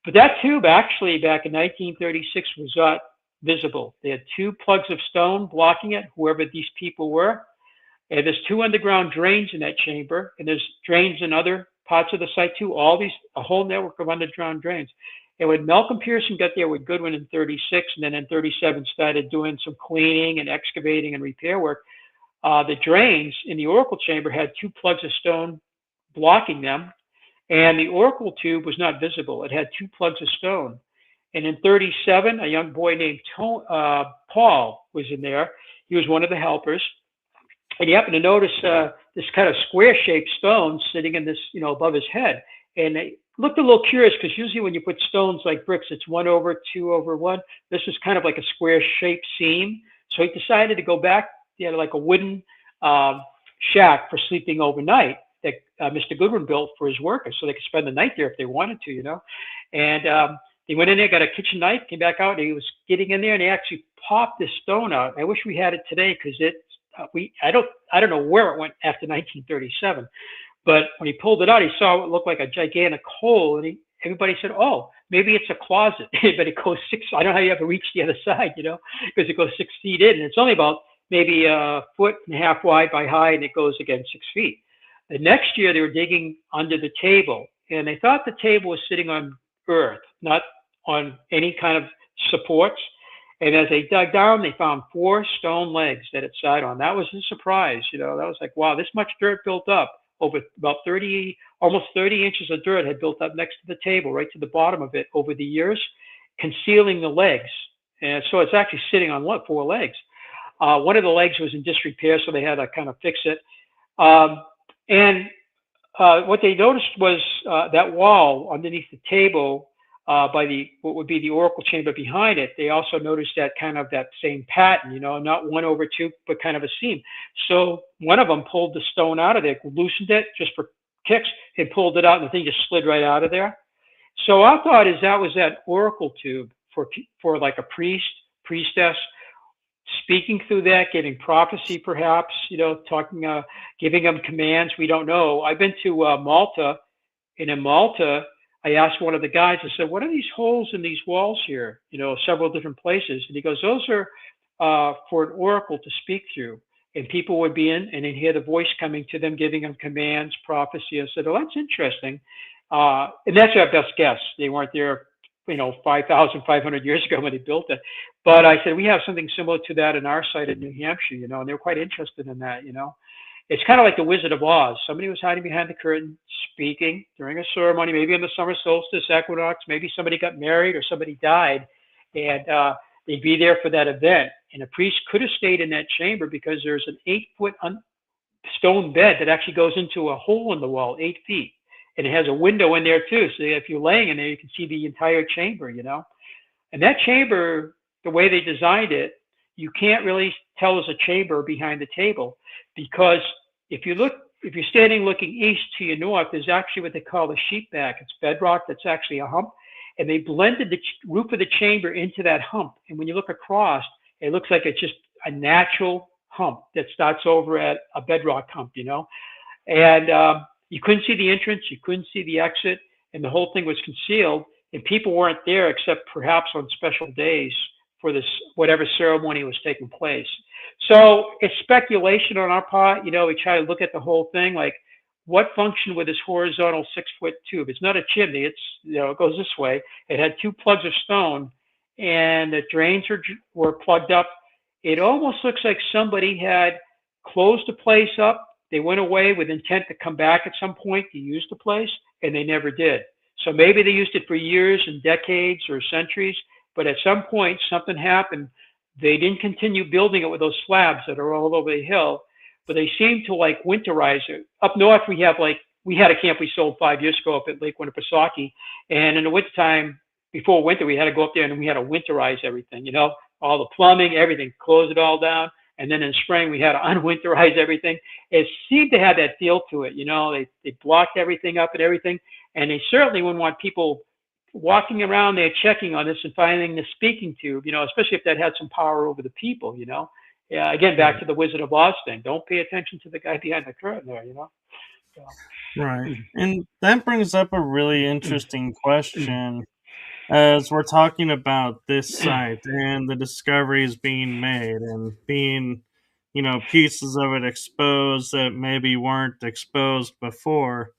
But that tube actually back in 1936 was not visible. They had 2 plugs of stone blocking it, whoever these people were. And there's 2 underground drains in that chamber, and there's drains in other parts of the site too. A whole network of underground drains. And when Malcolm Pearson got there with Goodwin in 36, and then in 37 started doing some cleaning and excavating and repair work, the drains in the Oracle Chamber had 2 plugs of stone blocking them, and the Oracle tube was not visible. It had 2 plugs of stone. And in 37, a young boy named Paul was in there. He was one of the helpers. And he happened to notice this kind of square-shaped stone sitting in this, above his head. And it looked a little curious because usually when you put stones like bricks, it's 1 over 2 over 1. This was kind of like a square-shaped seam. So he decided to go back. He had like a wooden shack for sleeping overnight that Mr. Goodwin built for his workers so they could spend the night there if they wanted to, And They went in there, got a kitchen knife, came back out, and he was getting in there, and they actually popped this stone out. I wish we had it today because I don't know where it went after 1937. But when he pulled it out, he saw it looked like a gigantic hole, and everybody said, "Oh, maybe it's a closet." But it goes six. I don't know how you ever reach the other side, because it goes 6 feet in, and it's only about maybe a foot and a half wide by high, and it goes again 6 feet. The next year, they were digging under the table, and they thought the table was sitting on earth, not on any kind of supports. And as they dug down, they found four stone legs that it sat on. That was a surprise. That was like, wow, this much dirt built up over about 30, almost 30 inches of dirt had built up next to the table, right to the bottom of it over the years, concealing the legs. And so it's actually sitting on four legs. One of the legs was in disrepair, so they had to kind of fix it. And what they noticed was that wall underneath the table by what would be the oracle chamber behind it. They also noticed that same pattern, not one over two, but kind of a seam. So one of them pulled the stone out of there, loosened it just for kicks, and pulled it out, and the thing just slid right out of there. So our thought is that was that oracle tube for like a priestess, speaking through that, giving prophecy, perhaps, talking, giving them commands. We don't know. I've been to Malta, and in Malta, I asked one of the guys, I said, "What are these holes in these walls here?" Several different places. And he goes, "Those are for an oracle to speak through." And people would be in and they'd hear the voice coming to them, giving them commands, prophecy. I said, "Oh, that's interesting." And that's our best guess. They weren't there, 5,500 years ago when they built it. But I said, we have something similar to that in our site in New Hampshire, and they were quite interested in that. It's kind of like the Wizard of Oz. Somebody was hiding behind the curtain, speaking during a ceremony, maybe in the summer solstice, equinox, maybe somebody got married or somebody died, and they'd be there for that event. And a priest could have stayed in that chamber because there's an 8-foot stone bed that actually goes into a hole in the wall, 8 feet. And it has a window in there too. So if you're laying in there, you can see the entire chamber, And that chamber, the way they designed it, you can't really tell there's a chamber behind the table, because if you're standing looking east to your north, there's actually what they call a sheep back. It's bedrock that's actually a hump, and they blended the roof of the chamber into that hump. And when you look across, it looks like it's just a natural hump that starts over at a bedrock hump, And you couldn't see the entrance, you couldn't see the exit, and the whole thing was concealed. And people weren't there except perhaps on special days for this whatever ceremony was taking place. So it's speculation on our part. We try to look at the whole thing, like what function with this horizontal 6-foot tube? It's not a chimney. It's it goes this way. It had two plugs of stone, and the drains were plugged up. It almost looks like somebody had closed the place up. They went away with intent to come back at some point to use the place, and they never did. So maybe they used it for years and decades or centuries, but at some point something happened. They didn't continue building it with those slabs that are all over the hill, but they seem to like winterize it. Up north, we had a camp we sold 5 years ago up at Lake Winnipesaukee, and in the wintertime, before winter, we had to go up there and we had to winterize everything, all the plumbing, everything, close it all down. And then in spring, we had to unwinterize everything. It seemed to have that feel to it. They blocked everything up and everything. And they certainly wouldn't want people walking around there checking on this and finding the speaking tube, especially if that had some power over the people, Yeah, again, back to the Wizard of Oz thing. Don't pay attention to the guy behind the curtain there, So, Right. And that brings up a really interesting question as we're talking about this site and the discoveries being made and being, pieces of it exposed that maybe weren't exposed before.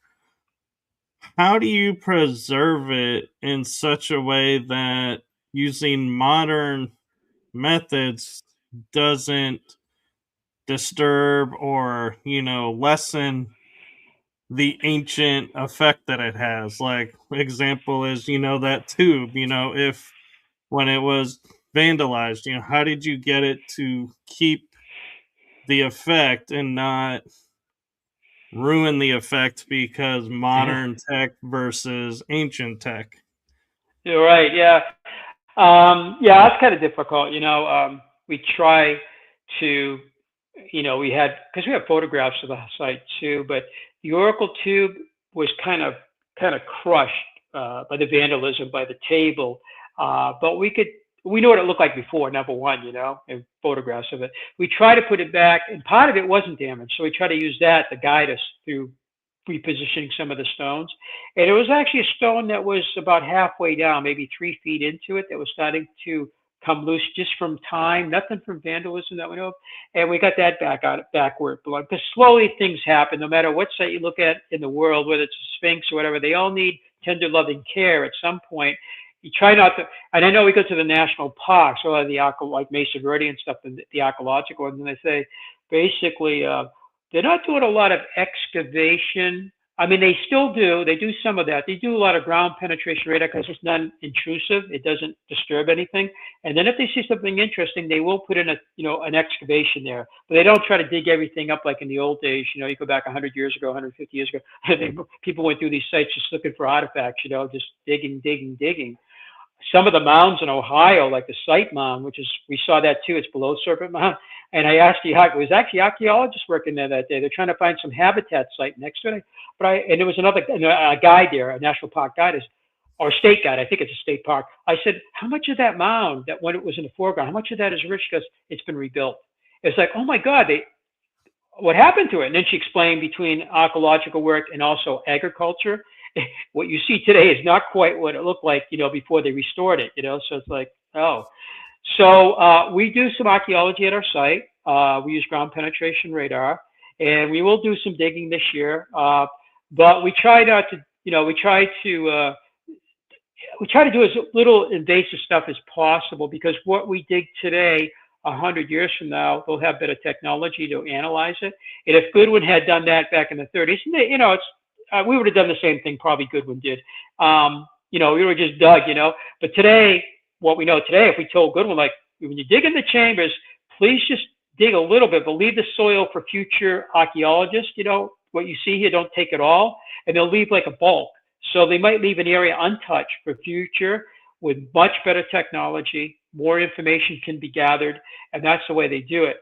How do you preserve it in such a way that using modern methods doesn't disturb or, lessen the ancient effect that it has? Like, example is, that tube, if when it was vandalized, how did you get it to keep the effect and not ruin the effect because modern tech versus ancient tech? You're right. Yeah. Yeah, that's kind of difficult. We try to, because we have photographs of the site too, but the Oracle tube was kind of crushed by the vandalism, by the table. But we know what it looked like before, number one, and photographs of it. We try to put it back, and part of it wasn't damaged, so we try to use that to guide us through repositioning some of the stones. And it was actually a stone that was about halfway down, maybe 3 feet into it, that was starting to come loose just from time, nothing from vandalism that we know of. And we got that back out backward. Because slowly things happen, no matter what site you look at in the world, whether it's a Sphinx or whatever, they all need tender loving care at some point. You try not to, and I know we go to the national parks, a lot of the like Mesa Verde and stuff, the archaeological ones, and they say basically they're not doing a lot of excavation. I mean, they still do. They do some of that. They do a lot of ground penetration radar because it's non-intrusive. It doesn't disturb anything. And then if they see something interesting, they will put in an excavation there. But they don't try to dig everything up like in the old days. You go back 100 years ago, 150 years ago. People went through these sites just looking for artifacts. Just digging, digging, digging. Some of the mounds in Ohio, like the Site Mound, which is, we saw that too, it's below Serpent Mound. And I asked it was actually archaeologists working there that day. They're trying to find some habitat site next to it. And there was another a guide there, a national park guide, or state guide, I think it's a state park. I said, how much of that mound, that when it was in the foreground, how much of that is rich? Because it's been rebuilt. It's like, oh my God, what happened to it? And then she explained between archaeological work and also agriculture. What you see today is not quite what it looked like, before they restored it, so it's like, oh. So we do some archaeology at our site. We use ground penetration radar, and we will do some digging this year. But we try not to, we try to do as little invasive stuff as possible, because what we dig today, 100 years from now, they'll have better technology to analyze it. And if Goodwin had done that back in the 30s, we would have done the same thing probably Goodwin did. We were just dug, But today, what we know today, if we told Goodwin, like, when you dig in the chambers, please just dig a little bit, but leave the soil for future archaeologists. What you see here, don't take it all. And they'll leave like a bulk. So they might leave an area untouched for future with much better technology. More information can be gathered, and that's the way they do it.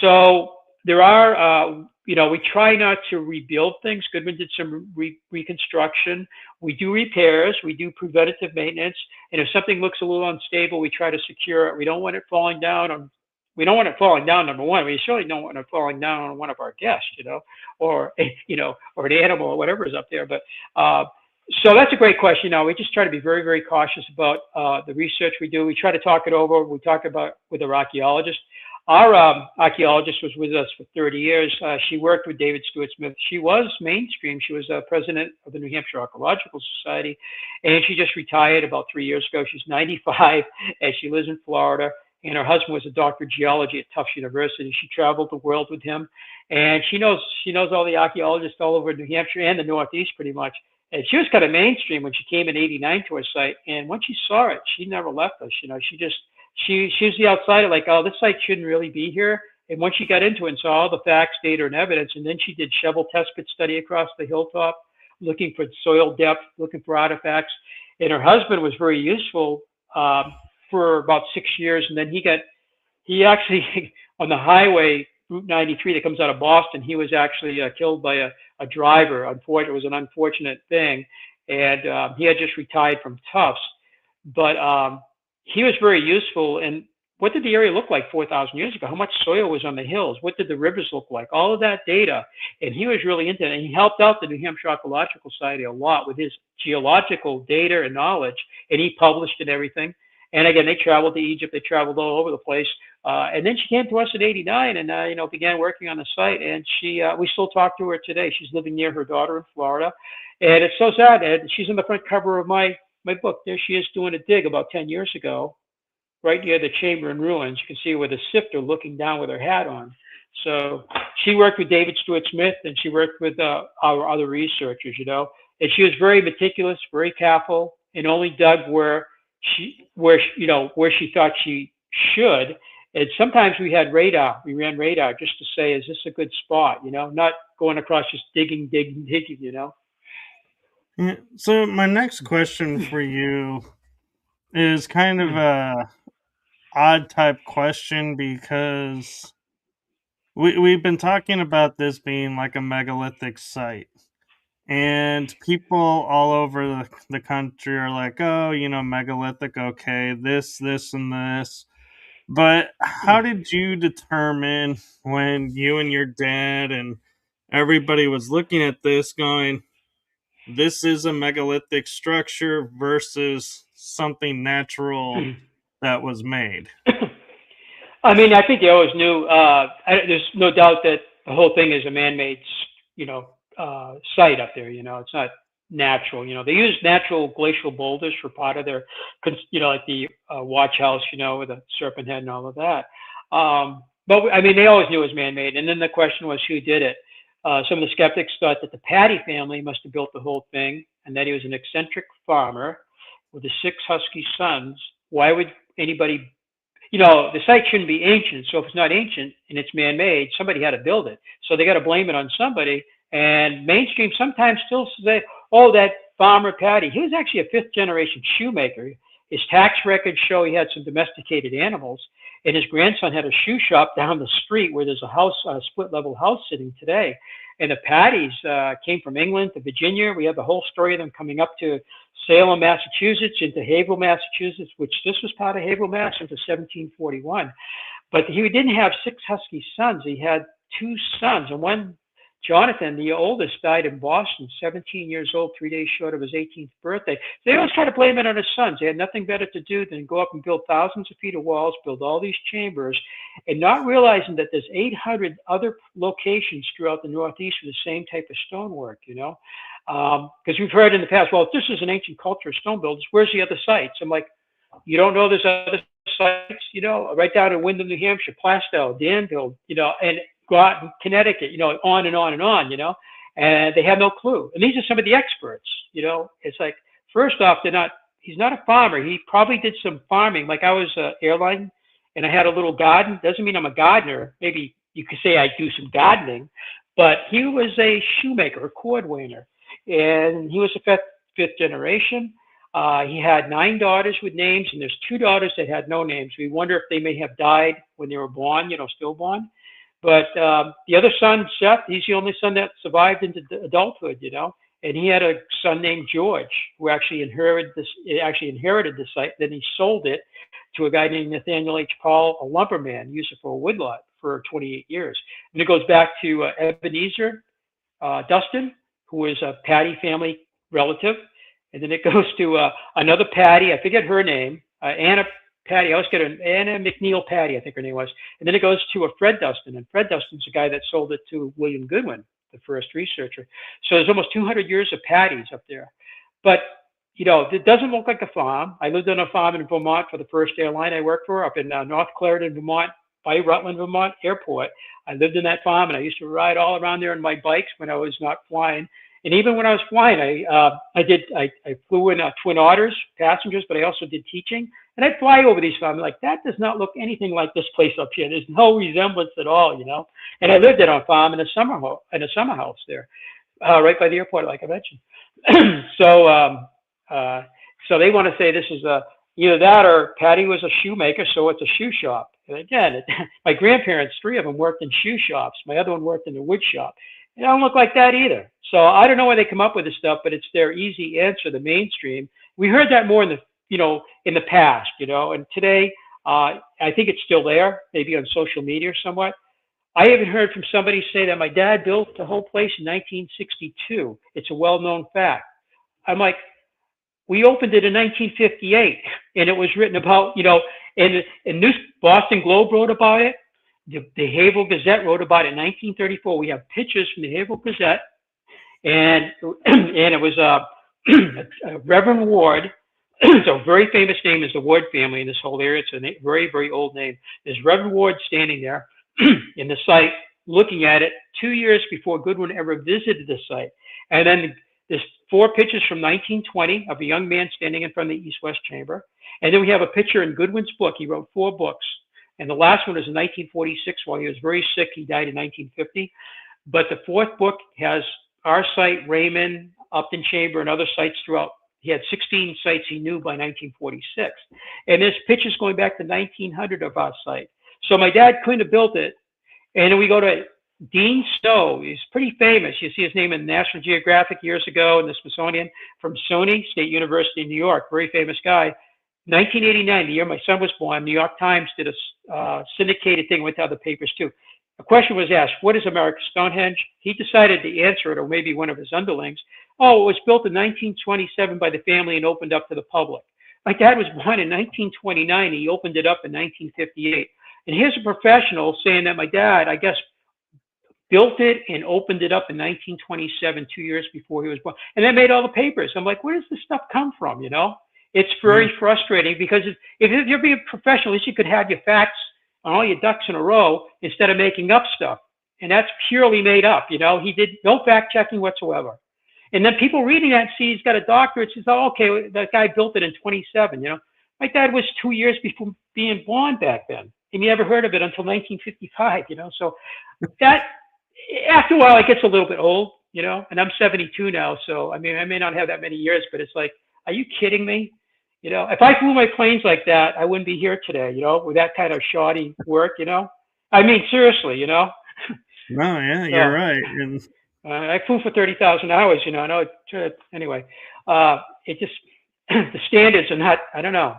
So there are, we try not to rebuild things. Goodwin did some reconstruction. We do repairs. We do preventative maintenance. And if something looks a little unstable, we try to secure it. We don't want it falling down. We don't want it falling down, number one. We certainly don't want it falling down on one of our guests, or an animal or whatever is up there. But so that's a great question. We just try to be very, very cautious about the research we do. We try to talk it over. We talk about with our archaeologist. Our archaeologist was with us for 30 years. She worked with David Stewart Smith. She was mainstream. She was president of the New Hampshire Archaeological Society, and she just retired about 3 years ago. She's 95, and she lives in Florida. And her husband was a doctor of geology at Tufts University. She traveled the world with him, and she knows all the archaeologists all over New Hampshire and the Northeast pretty much. And she was kind of mainstream when she came in '89 to our site. And when she saw it, she never left us. She was the outsider, like, oh, this site shouldn't really be here. And once she got into it and saw all the facts, data, and evidence, and then she did shovel test pit study across the hilltop, looking for soil depth, looking for artifacts. And her husband was very useful for about 6 years. And then he actually, on the highway, Route 93 that comes out of Boston, he was actually killed by a driver. Unfortunately, it was an unfortunate thing. And he had just retired from Tufts. But he was very useful. And what did the area look like 4,000 years ago? How much soil was on the hills? What did the rivers look like? All of that data. And he was really into it. And he helped out the New Hampshire Archaeological Society a lot with his geological data and knowledge. And he published and everything. And again, they traveled to Egypt. They traveled all over the place. And then she came to us in '89 and, began working on the site. And we still talk to her today. She's living near her daughter in Florida. And it's so sad. And she's on the front cover of my book. There she is doing a dig about 10 years ago, right near the chamber in ruins. You can see her with a sifter looking down with her hat on. So she worked with David Stewart Smith, and she worked with our other researchers, And she was very meticulous, very careful, and only dug where she thought she should. And sometimes we had radar. We ran radar just to say, is this a good spot? Not going across just digging. Yeah, so my next question for you is kind of a odd type question, because we've been talking about this being like a megalithic site. And people all over the country are like, oh, megalithic, okay, this, and this. But how did you determine when you and your dad and everybody was looking at this going, this is a megalithic structure versus something natural that was made? I mean, I think they always knew. There's no doubt that the whole thing is a man-made, site up there. It's not natural. They use natural glacial boulders for part of their, like the watch house, with the serpent head and all of that. But I mean, they always knew it was man-made. And then the question was who did it. Some of the skeptics thought that the Patty family must have built the whole thing, and that he was an eccentric farmer with his 6 husky sons. Why would anybody the site shouldn't be ancient. So if it's not ancient and it's man-made, somebody had to build it. So they got to blame it on somebody. And mainstream sometimes still say, "Oh, that farmer Patty, he was actually a fifth-generation shoemaker. His tax records show he had some domesticated animals, and his grandson had a shoe shop down the street where there's a house, a split-level house sitting today." And the Pattys came from England to Virginia. We have the whole story of them coming up to Salem, Massachusetts, into Haverhill, Massachusetts, which this was part of Haverhill, Mass, until 1741. But he didn't have 6 husky sons. He had 2 sons, and one, Jonathan, the oldest, died in Boston, 17 years old, 3 days short of his 18th birthday. They always try to blame it on his sons. They had nothing better to do than go up and build thousands of feet of walls, build all these chambers, and not realizing that there's 800 other locations throughout the Northeast with the same type of stonework, because we've heard in the past, well, if this is an ancient culture of stone builders, where's the other sites? I'm like, you don't know there's other sites, right down in Windham, New Hampshire, Plastow, Danville, and Groton, Connecticut, on and on and on, and they have no clue. And these are some of the experts, It's like, first off, he's not a farmer. He probably did some farming. Like I was an airline and I had a little garden. Doesn't mean I'm a gardener. Maybe you could say I do some gardening, but he was a shoemaker, a cordwainer, and he was a fifth generation. He had 9 daughters with names, and there's 2 daughters that had no names. We wonder if they may have died when they were born, stillborn. But the other son, Seth, he's the only son that survived into adulthood, and he had a son named George who actually inherited the site. Then he sold it to a guy named Nathaniel H. Paul, a lumberman, used it for a woodlot for 28 years. And it goes back to Ebenezer Dustin, who was a Patty family relative. And then it goes to another Patty, I forget her name, Anna Patty. I always get an Anna McNeil Patty, I think her name was. And then it goes to a Fred Dustin, and Fred Dustin's the guy that sold it to William Goodwin, the first researcher. So there's almost 200 years of Pattys up there. But, it doesn't look like a farm. I lived on a farm in Vermont for the first airline I worked for, up in North Clarendon, Vermont, by Rutland, Vermont Airport. I lived in that farm, and I used to ride all around there on my bikes when I was not flying. And even when I was flying, I flew in Twin Otters passengers, but I also did teaching. And I'd fly over these farms. I'm like, that does not look anything like this place up here. There's no resemblance at all, And I lived on a farm in a summer house there, right by the airport, like I mentioned. So they want to say this is either that or Patty was a shoemaker, so it's a shoe shop. And again, my grandparents, 3 of them, worked in shoe shops. My other one worked in a wood shop. It don't look like that either. So I don't know where they come up with this stuff, but it's their easy answer, the mainstream. We heard that more in the past, and today, I think it's still there, maybe on social media somewhat. I even heard from somebody say that my dad built the whole place in 1962. It's a well-known fact. I'm like, we opened it in 1958, and it was written about, and Boston Globe wrote about it. The Haverhill Gazette wrote about it in 1934. We have pictures from the Haverhill Gazette, and it was a Reverend Ward. So a very famous name is the Ward family in this whole area. It's a very, very old name. There's Reverend Ward standing there in the site, looking at it 2 years before Goodwin ever visited the site. And then there's 4 pictures from 1920 of a young man standing in front of the east-west chamber. And then we have a picture in Goodwin's book. He wrote 4 books. And the last one is in 1946 while he was very sick. He died in 1950. But the 4th book has our site, Raymond, Upton Chamber, and other sites throughout. He had 16 sites he knew by 1946. And there's pictures going back to 1900 of our site. So my dad couldn't have built it. And then we go to Dean Stowe. He's pretty famous. You see his name in National Geographic years ago in the Smithsonian, from SUNY State University in New York. Very famous guy. 1989, the year my son was born, New York Times did a syndicated thing with other papers too. A question was asked, what is America's Stonehenge? He decided to answer it, or maybe one of his underlings. Oh, it was built in 1927 by the family and opened up to the public. My dad was born in 1929. He opened it up in 1958. And here's a professional saying that my dad, I guess, built it and opened it up in 1927, 2 years before he was born. And that made all the papers. I'm like, where does this stuff come from, you know? It's Yeah. very frustrating because if you're being professional, at least you could have your facts on all your ducks in a row instead of making up stuff. And that's purely made up, you know? He did no fact checking whatsoever. And then people reading that see he's got a doctorate, says, oh, okay, that guy built it in 27, you know? My dad was 2 years before being born back then. And you never heard of it until 1955, you know? So that, after a while, it gets a little bit old, you know, and I'm 72 now. So, I mean, I may not have that many years, but it's like, are you kidding me? You know, if I flew my planes like that, I wouldn't be here today, you know, with that kind of shoddy work, you know. I mean, seriously, you know. No, yeah, you're So right. And I flew for 30,000 hours, you know. I know anyway, it just, the standards are not, I don't know.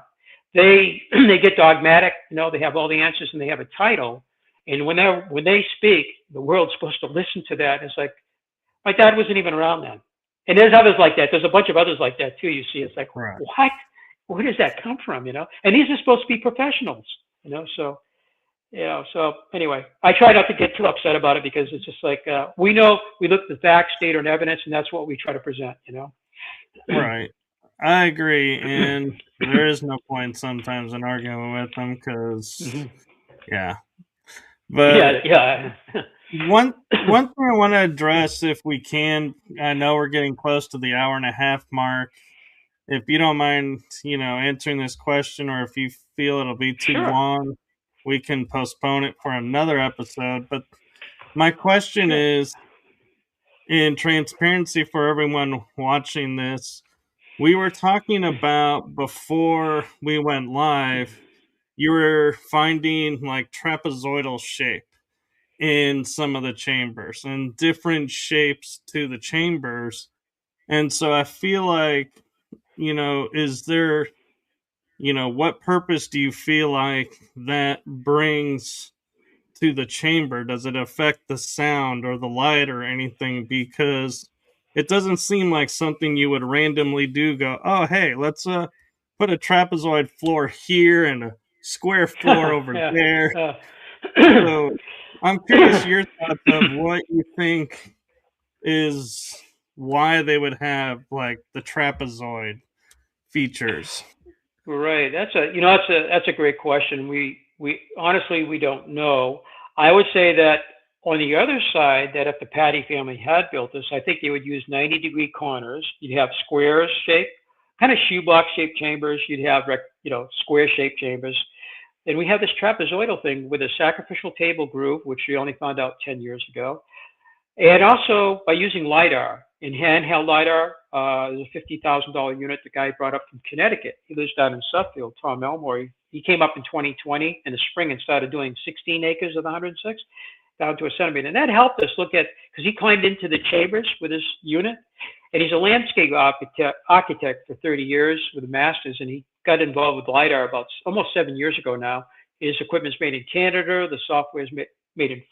They get dogmatic, you know, they have all the answers and they have a title. And when they speak, the world's supposed to listen to that. It's like, my dad wasn't even around then. And there's others like that. There's a bunch of others like that too. You see, it's like, right. what? Where does that come from? You know? And these are supposed to be professionals, you know? So, you know, so anyway, I try not to get too upset about it because it's just like, we know, we look at the facts, data, and evidence, and that's what we try to present, you know? Right. I agree. And there is no point sometimes in arguing with them because, Mhm. yeah. But Yeah, yeah. one thing I want to address, if we can, I know we're getting close to the hour and a half mark. If you don't mind, answering this question, or if you feel it'll be too Sure, long, we can postpone it for another episode. But my question sure. is, in transparency for everyone watching this, we were talking about before we went live, you were finding like trapezoidal shape in some of the chambers and different shapes to the chambers. And so I feel like, is there, what purpose do you feel like that brings to the chamber? Does it affect the sound or the light or anything? Because it doesn't seem like something you would randomly do. Go, oh hey, let's put a trapezoid floor here and a square floor over Yeah. there. Uh, So I'm curious your thoughts of what you think is why they would have like the trapezoid features. Right. That's a great question. We honestly we don't know. I would say that on the other side, that if the Patty family had built this, I think they would use 90-degree corners. You'd have squares shaped, kind of shoebox shaped chambers. You'd have square shaped chambers. And we have this trapezoidal thing with a sacrificial table groove, which we only found out 10 years ago. And also by using LiDAR, in handheld LiDAR, there's a $50,000 unit the guy brought up from Connecticut. He lives down in Suffield, Tom Elmore. He came up in 2020 in the spring and started doing 16 acres of the 106 down to a centimeter. And that helped us look at, because he climbed into the chambers with his unit, and he's a landscape architect for 30 years with a master's, and he got involved with LiDAR about almost 7 years ago now. His equipment's made in Canada. The software's made in,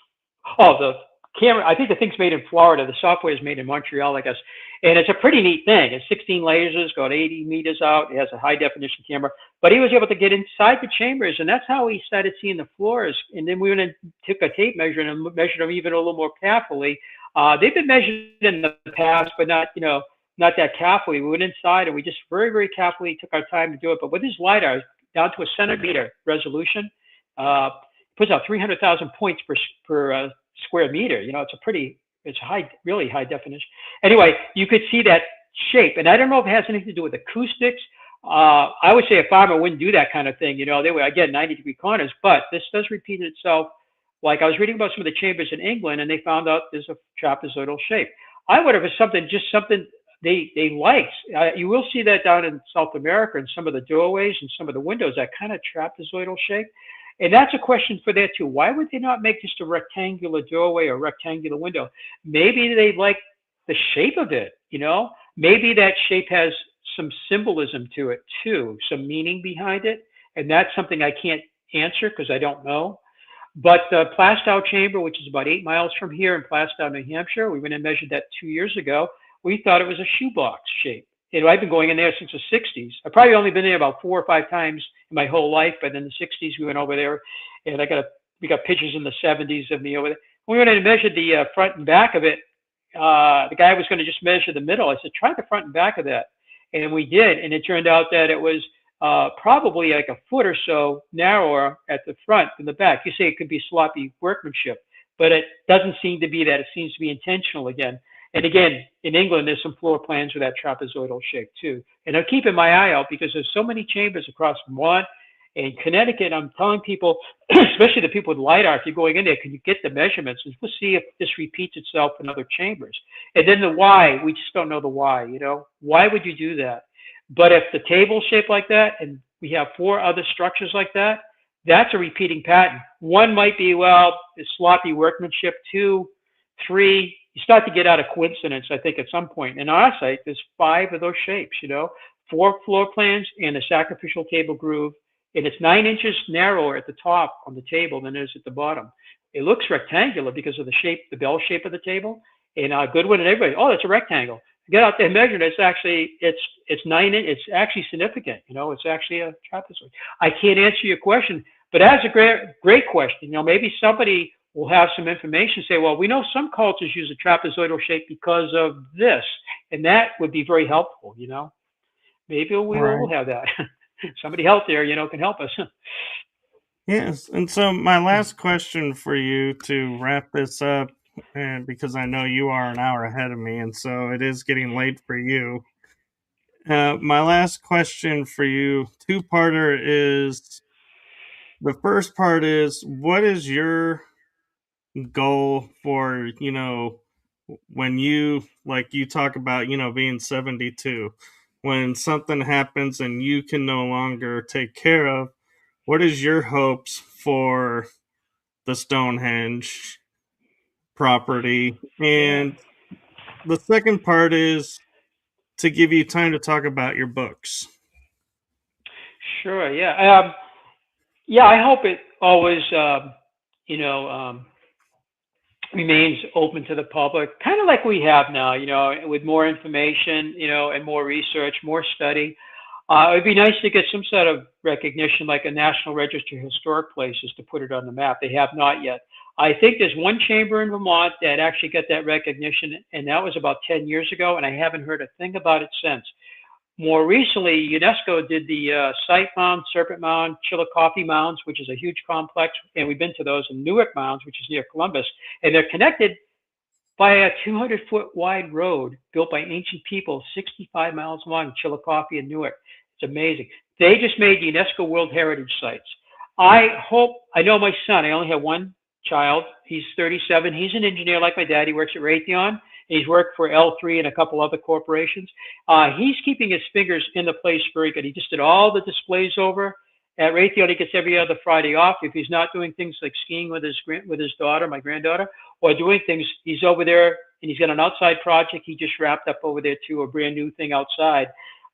the camera, I think the thing's made in Florida. The software is made in Montreal, I guess. And it's a pretty neat thing. It's 16 lasers, got 80 meters out. It has a high definition camera. But he was able to get inside the chambers, and that's how he started seeing the floors. And then we went and took a tape measure and measured them even a little more carefully. They've been measured in the past, but not that carefully. We went inside and we just very, very carefully took our time to do it. But with his LiDAR, down to a centimeter resolution, puts out 300,000 points per square meter. It's high, really high definition. Anyway, you could see that shape, and I don't know if it has anything to do with acoustics. I would say a farmer wouldn't do that kind of thing. They would, again, 90-degree corners, but this does repeat itself. Like I was reading about some of the chambers in England, and they found out there's a trapezoidal shape. I wonder if it's something they liked. You will see that down in South America in some of the doorways and some of the windows, that kind of trapezoidal shape. And that's a question for that too. Why would they not make just a rectangular doorway or rectangular window? Maybe they like the shape of it, you know? Maybe that shape has some symbolism to it too, some meaning behind it. And that's something I can't answer because I don't know. But the Plastow Chamber, which is about 8 miles from here in Plastow, New Hampshire, we went and measured that 2 years ago. We thought it was a shoebox shape. I've been going in there since the 60s. I've probably only been there about 4 or 5 times in my whole life, but in the 60s we went over there, and we got pictures in the 70s of me over there. We went in and measured the front and back of it. The guy was going to just measure the middle. I said, try the front and back of that, and we did, and it turned out that it was probably like a foot or so narrower at the front than the back. You say it could be sloppy workmanship, but it doesn't seem to be that. It seems to be intentional again. And again, in England, there's some floor plans with that trapezoidal shape too. And I'm keeping my eye out because there's so many chambers across Vermont and Connecticut. I'm telling people, especially the people with LiDAR, if you're going in there, can you get the measurements? And we'll see if this repeats itself in other chambers. And then the why, we just don't know the why, you know? Why would you do that? But if the table's shaped like that and we have 4 other structures like that, that's a repeating pattern. One might be, well, it's sloppy workmanship. 2, 3, you start to get out of coincidence, I think, at some point. In our site, there's 5 of those shapes, you know, 4 floor plans and a sacrificial table groove. And it's 9 inches narrower at the top on the table than it is at the bottom. It looks rectangular because of the shape, the bell shape of the table. And Goodwin and everybody, oh, it's a rectangle. Get out there and measure it. It's actually, it's 9 inches. It's actually significant. You know, it's actually a trapezoid. I can't answer your question, but that's a great question. You know, maybe somebody will have some information, say, well, we know some cultures use a trapezoidal shape because of this, and that would be very helpful, you know. Maybe we Right. will have that. Somebody out there, you know, can help us. Yes. And so, my last question for you to wrap this up, and because I know you are an hour ahead of me, and so it is getting late for you. My last question for you, two-parter, is the first part is what is your goal for, when you, like you talk about, being 72, when something happens and you can no longer take care of, what is your hopes for the Stonehenge property? Yeah, And the second part is to give you time to talk about your books. sure. Yeah. Yeah, I hope it always, you know, remains open to the public, kind of like we have now, you know, with more information, you know, and more research, more study. It'd be nice to get some sort of recognition, like a National Register of Historic Places, to put it on the map. They have not yet. I think there's one chamber in Vermont that actually got that recognition, and that was about 10 years ago, and I haven't heard a thing about it since. More recently, UNESCO did the Site Mound, Serpent Mound, Chillicothe Mounds, which is a huge complex, and we've been to those, in Newark Mounds, which is near Columbus, and they're connected by a 200-foot wide road built by ancient people, 65 miles long, Chillicothe and Newark. It's amazing. They just made UNESCO World Heritage Sites. I know my son, I only have one child. He's 37. He's an engineer like my dad. He works at Raytheon. He's worked for L3 and a couple other corporations. He's keeping his fingers in the place very good. He just did all the displays over at Raytheon. He gets every other Friday off. If he's not doing things like skiing with his daughter, my granddaughter, or doing things, he's over there, and he's got an outside project he just wrapped up over there too, a brand new thing outside.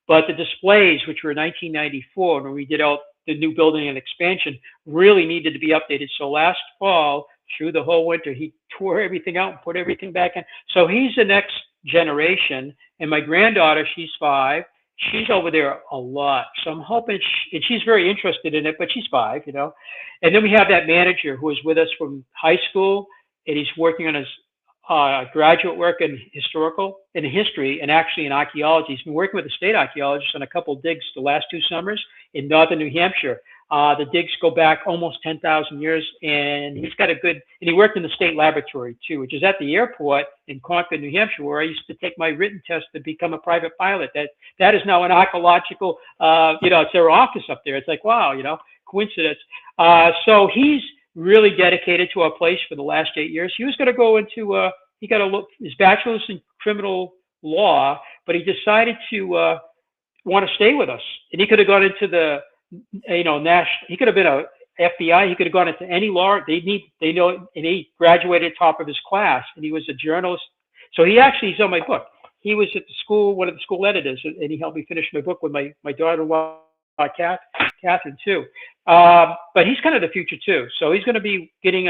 But the displays, which were 1994 when we did out the new building and expansion, really needed to be updated. So last fall, through the whole winter, he tore everything out and put everything back in. So he's the next generation. And my granddaughter, she's 5. She's over there a lot. So I'm hoping, and she's very interested in it, but she's 5, you know. And then we have that manager who was with us from high school, and he's working on his graduate work in history, and actually in archaeology. He's been working with the state archaeologists on a couple of digs the last 2 summers in northern New Hampshire. The digs go back almost 10,000 years, and he's got a good, and he worked in the state laboratory too, which is at the airport in Concord, New Hampshire, where I used to take my written test to become a private pilot. That is now an archaeological, it's their office up there. It's like, wow, coincidence. So he's really dedicated to our place for the last 8 years. He was going to go into, he got his bachelor's in criminal law, but he decided to want to stay with us. And he could have gone into the, national, he could have been FBI. He could have gone into any law. They know, and he graduated top of his class, and he was a journalist. So he's on my book. He was at the school, one of the school editors, and he helped me finish my book with my daughter-in-law, Katherine, too. But he's kind of the future too. So he's going to be getting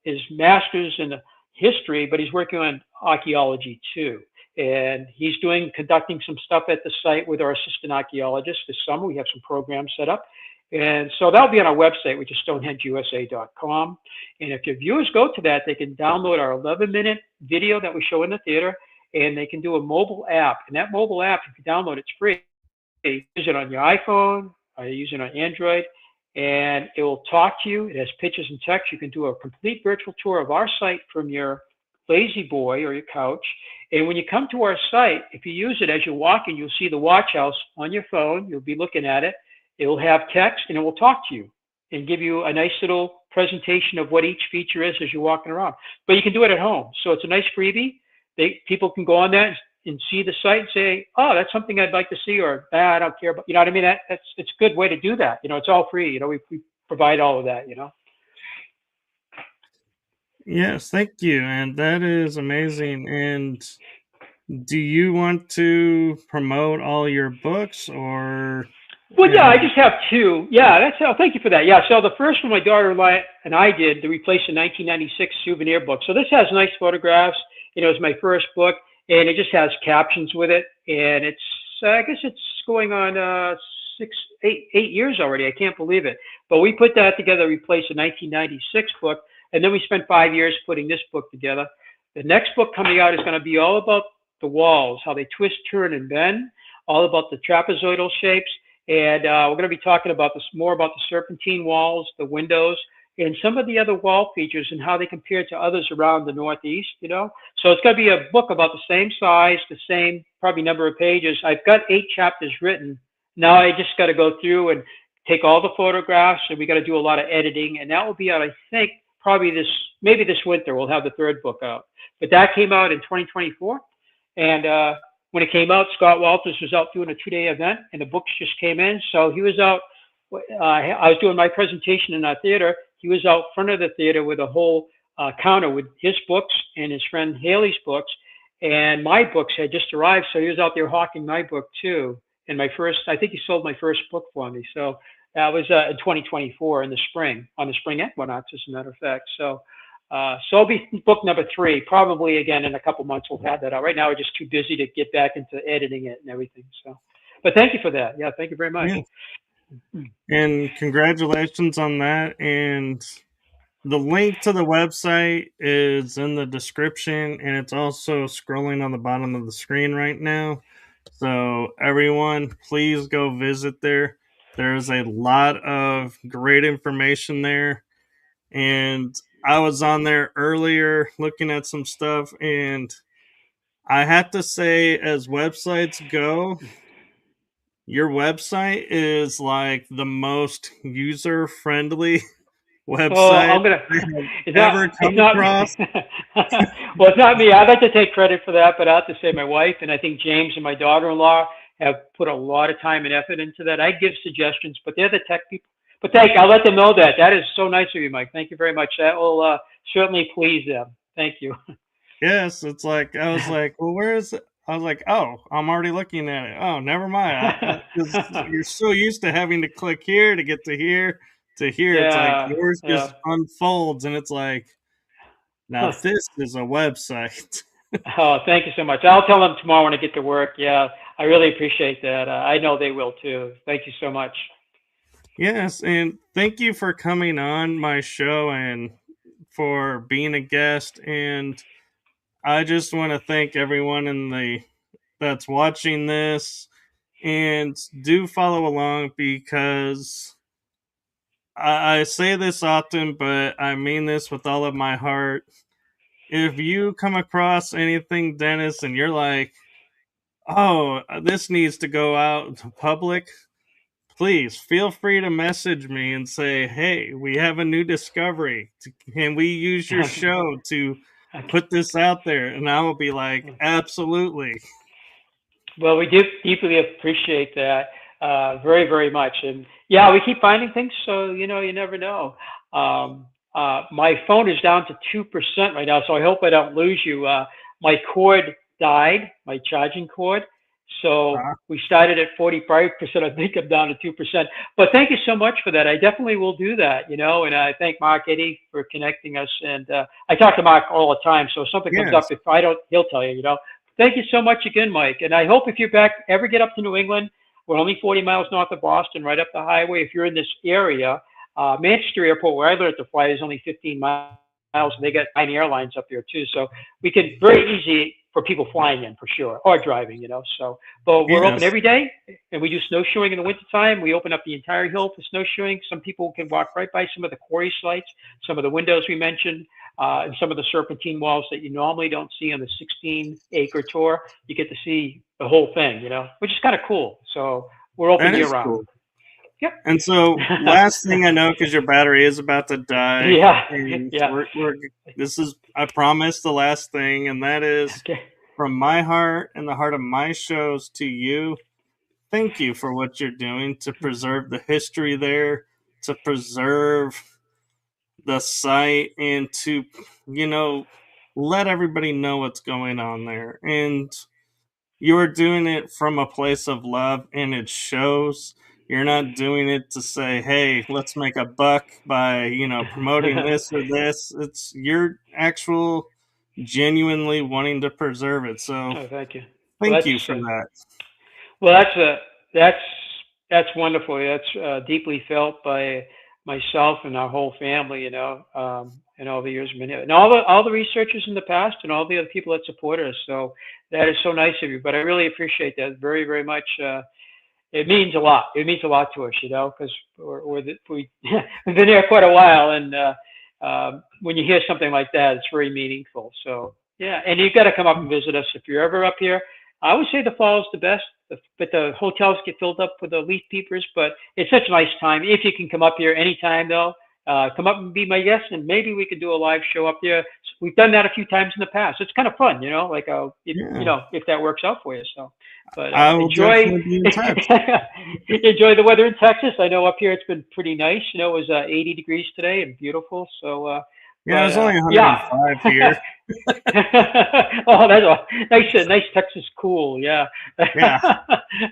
his master's in history, but he's working on archaeology too. And he's conducting some stuff at the site with our assistant archaeologist this summer. We have some programs set up. And so that'll be on our website, which is stonehengeusa.com. And if your viewers go to that, they can download our 11-minute video that we show in the theater, and they can do a mobile app. And that mobile app, if you download it, it's free. You use it on your iPhone, or you use it on Android, and it will talk to you. It has pictures and text. You can do a complete virtual tour of our site from your lazy boy or your couch. And when you come to our site, if you use it as you're walking, you'll see the watch house on your phone. You'll be looking at it. It will have text, and it will talk to you and give you a nice little presentation of what each feature is as you're walking around. But you can do it at home. So it's a nice freebie. People can go on that and see the site and say, oh, that's something I'd like to see, or I don't care. But you know what I mean? It's a good way to do that. It's all free. We provide all of that, Yes, thank you. And that is amazing. And do you want to promote all your books or Well, yeah, I and just have two. Yeah, that's how. Thank you for that. Yeah, so the first one my daughter and I did to replace a 1996 souvenir book. So this has nice photographs. It's my first book, and it just has captions with it. And it's, I guess it's going on 8 years already. I can't believe it. But we put that together, replace a 1996 book, and then we spent 5 years putting this book together. The next book coming out is going to be all about the walls, how they twist, turn, and bend, all about the trapezoidal shapes. And we're going to be talking about more about the serpentine walls, the windows, and some of the other wall features and how they compare to others around the Northeast, So it's going to be a book about the same size, the same probably number of pages. I've got 8 chapters written. Now I just got to go through and take all the photographs, and we got to do a lot of editing. And that will be out, I think, probably maybe this winter, we'll have the 3rd book out. But that came out in 2024. And when it came out, Scott Walters was out doing a 2-day event, and the books just came in. So he was out. I was doing my presentation in our theater. He was out front of the theater with a whole counter with his books and his friend Haley's books, and my books had just arrived. So he was out there hawking my book too. And I think he sold my first book for me. So that was in 2024 in the spring, on the spring equinox, as a matter of fact. So it'll be book number 3, probably again in a couple months. We'll have that out. Right now, we're just too busy to get back into editing it and everything. So, but thank you for that. Yeah, thank you very much. yeah. And congratulations on that. And the link to the website is in the description, and it's also scrolling on the bottom of the screen right now. So everyone, please go visit there. There's a lot of great information there. And I was on there earlier looking at some stuff, and I have to say, as websites go, your website is like the most user friendly Oh, website I'm gonna. I have It's ever not. It's come not me. across. Well, it's not me. I'd like to take credit for that, but I have to say my wife and I think James and my daughter-in-law have put a lot of time and effort into that. I give suggestions, but they're the tech people. But I'll let them know that. That is so nice of you, Mike. Thank you very much. That will certainly please them. Thank you. Yes, it's like I was like, well, where is it? I was like, oh, I'm already looking at it. Oh, never mind. 'Cause you're so used to having to click here to get to here to here. It's like Yeah. yours Yeah. just unfolds, and it's like, now this is a website. Oh, thank you so much. I'll tell them tomorrow when I get to work. Yeah, I really appreciate that. I know they will too. Thank you so much. Yes, and thank you for coming on my show and for being a guest. And I just want to thank everyone in the that's watching this, and do follow along, because I say this often, but I mean this with all of my heart. If you come across anything, Dennis, and you're like, oh, this needs to go out to public, please feel free to message me and say, hey, we have a new discovery. Can we use your show to put this out there? And I will be like, absolutely. Well, we do deeply appreciate that. Very, very much. And yeah, we keep finding things, so you never know. My phone is down to 2% right now, so I hope I don't lose you. My cord died, my charging cord. So Uh, we started at 45%. I think I'm down to 2%. But thank you so much for that. I definitely will do that, and I thank Mark Eddy for connecting us. And I talk to Mark all the time, so if something comes up, yes, if I don't, he'll tell you. Thank you so much again, Mike. And I hope if you're back, ever get up to New England, we're only 40 miles north of Boston, right up the highway. If you're in this area, Manchester Airport, where I learned to fly, is only 15 miles, and they got tiny airlines up there too. So we could very easy for people flying in for sure, or driving. So, but we're open yes, every day, and we do snowshoeing in the wintertime. We open up the entire hill for snowshoeing. Some people can walk right by some of the quarry sites, some of the windows we mentioned, and some of the serpentine walls that you normally don't see on the 16-acre tour. You get to see the whole thing, which is kind of cool. So we're open that year is round. cool. Yep. And so, last thing I know, because your battery is about to die, Yeah. and Yeah. this is, I promise, the last thing, and that is Okay. from my heart and the heart of my shows to you. Thank you for what you're doing to preserve the history there, to preserve the site, and to, you know, let everybody know what's going on there. And you are doing it from a place of love, and it shows. You're not doing it to say, hey, let's make a buck by, promoting this or this. It's you're actual genuinely wanting to preserve it. So Oh, thank you. Well, thank you for that. well, that's that's wonderful. That's deeply felt by myself and our whole family. And all the years we've been here, and all the researchers in the past, and all the other people that support us. So that is so nice of you. But I really appreciate that very, very much. It means a lot. It means a lot to us, because we've been there quite a while, and when you hear something like that, it's very meaningful. So yeah, and you've got to come up and visit us if you're ever up here. I would say the fall is the best, but the hotels get filled up with the leaf peepers. But it's such a nice time. If you can come up here anytime, though, come up and be my guest, and maybe we could do a live show up there. We've done that a few times in the past. It's kind of fun, like Yeah. if that works out for you. So, but I will enjoy definitely be in touch. enjoy the weather in Texas. I know up here it's been pretty nice. It was 80 degrees today and beautiful. So, Yeah, it was only yeah. 105 here. Oh, that's a nice Texas cool. Yeah. Yeah.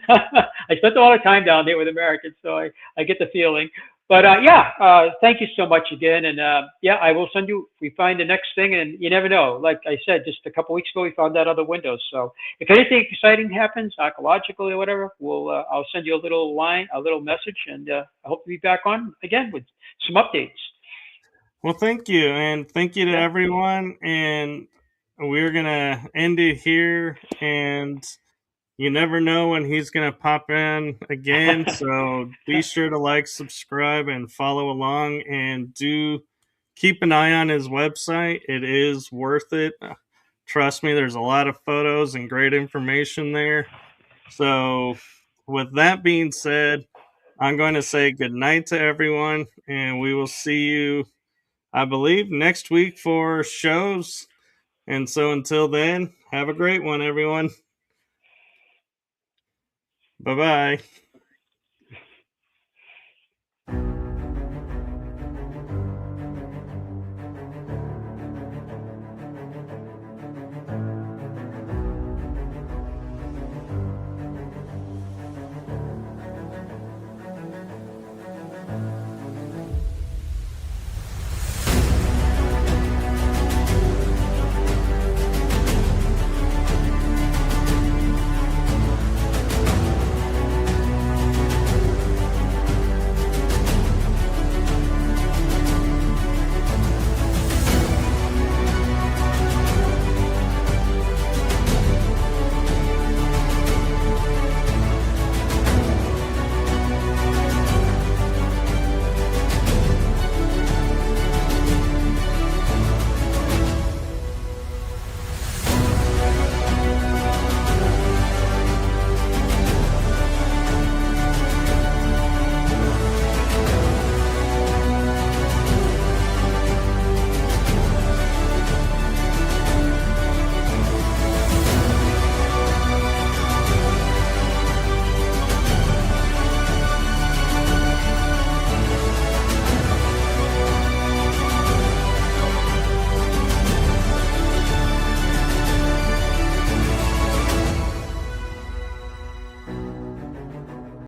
I spent a lot of time down there with Americans, so I get the feeling. But yeah, thank you so much again. And yeah, I will send you, if we find the next thing, and you never know. Like I said, just a couple weeks ago, we found that other window. So if anything exciting happens, archaeologically or whatever, I'll send you a little message, and I hope to be back on again with some updates. Well, thank you. And thank you to Yeah. everyone. And we're going to end it here. And you never know when he's going to pop in again. So be sure to like, subscribe, and follow along. And do keep an eye on his website. It is worth it. Trust me, there's a lot of photos and great information there. So, with that being said, I'm going to say good night to everyone. And we will see you, I believe, next week for shows. And so until then, have a great one, everyone. Bye bye.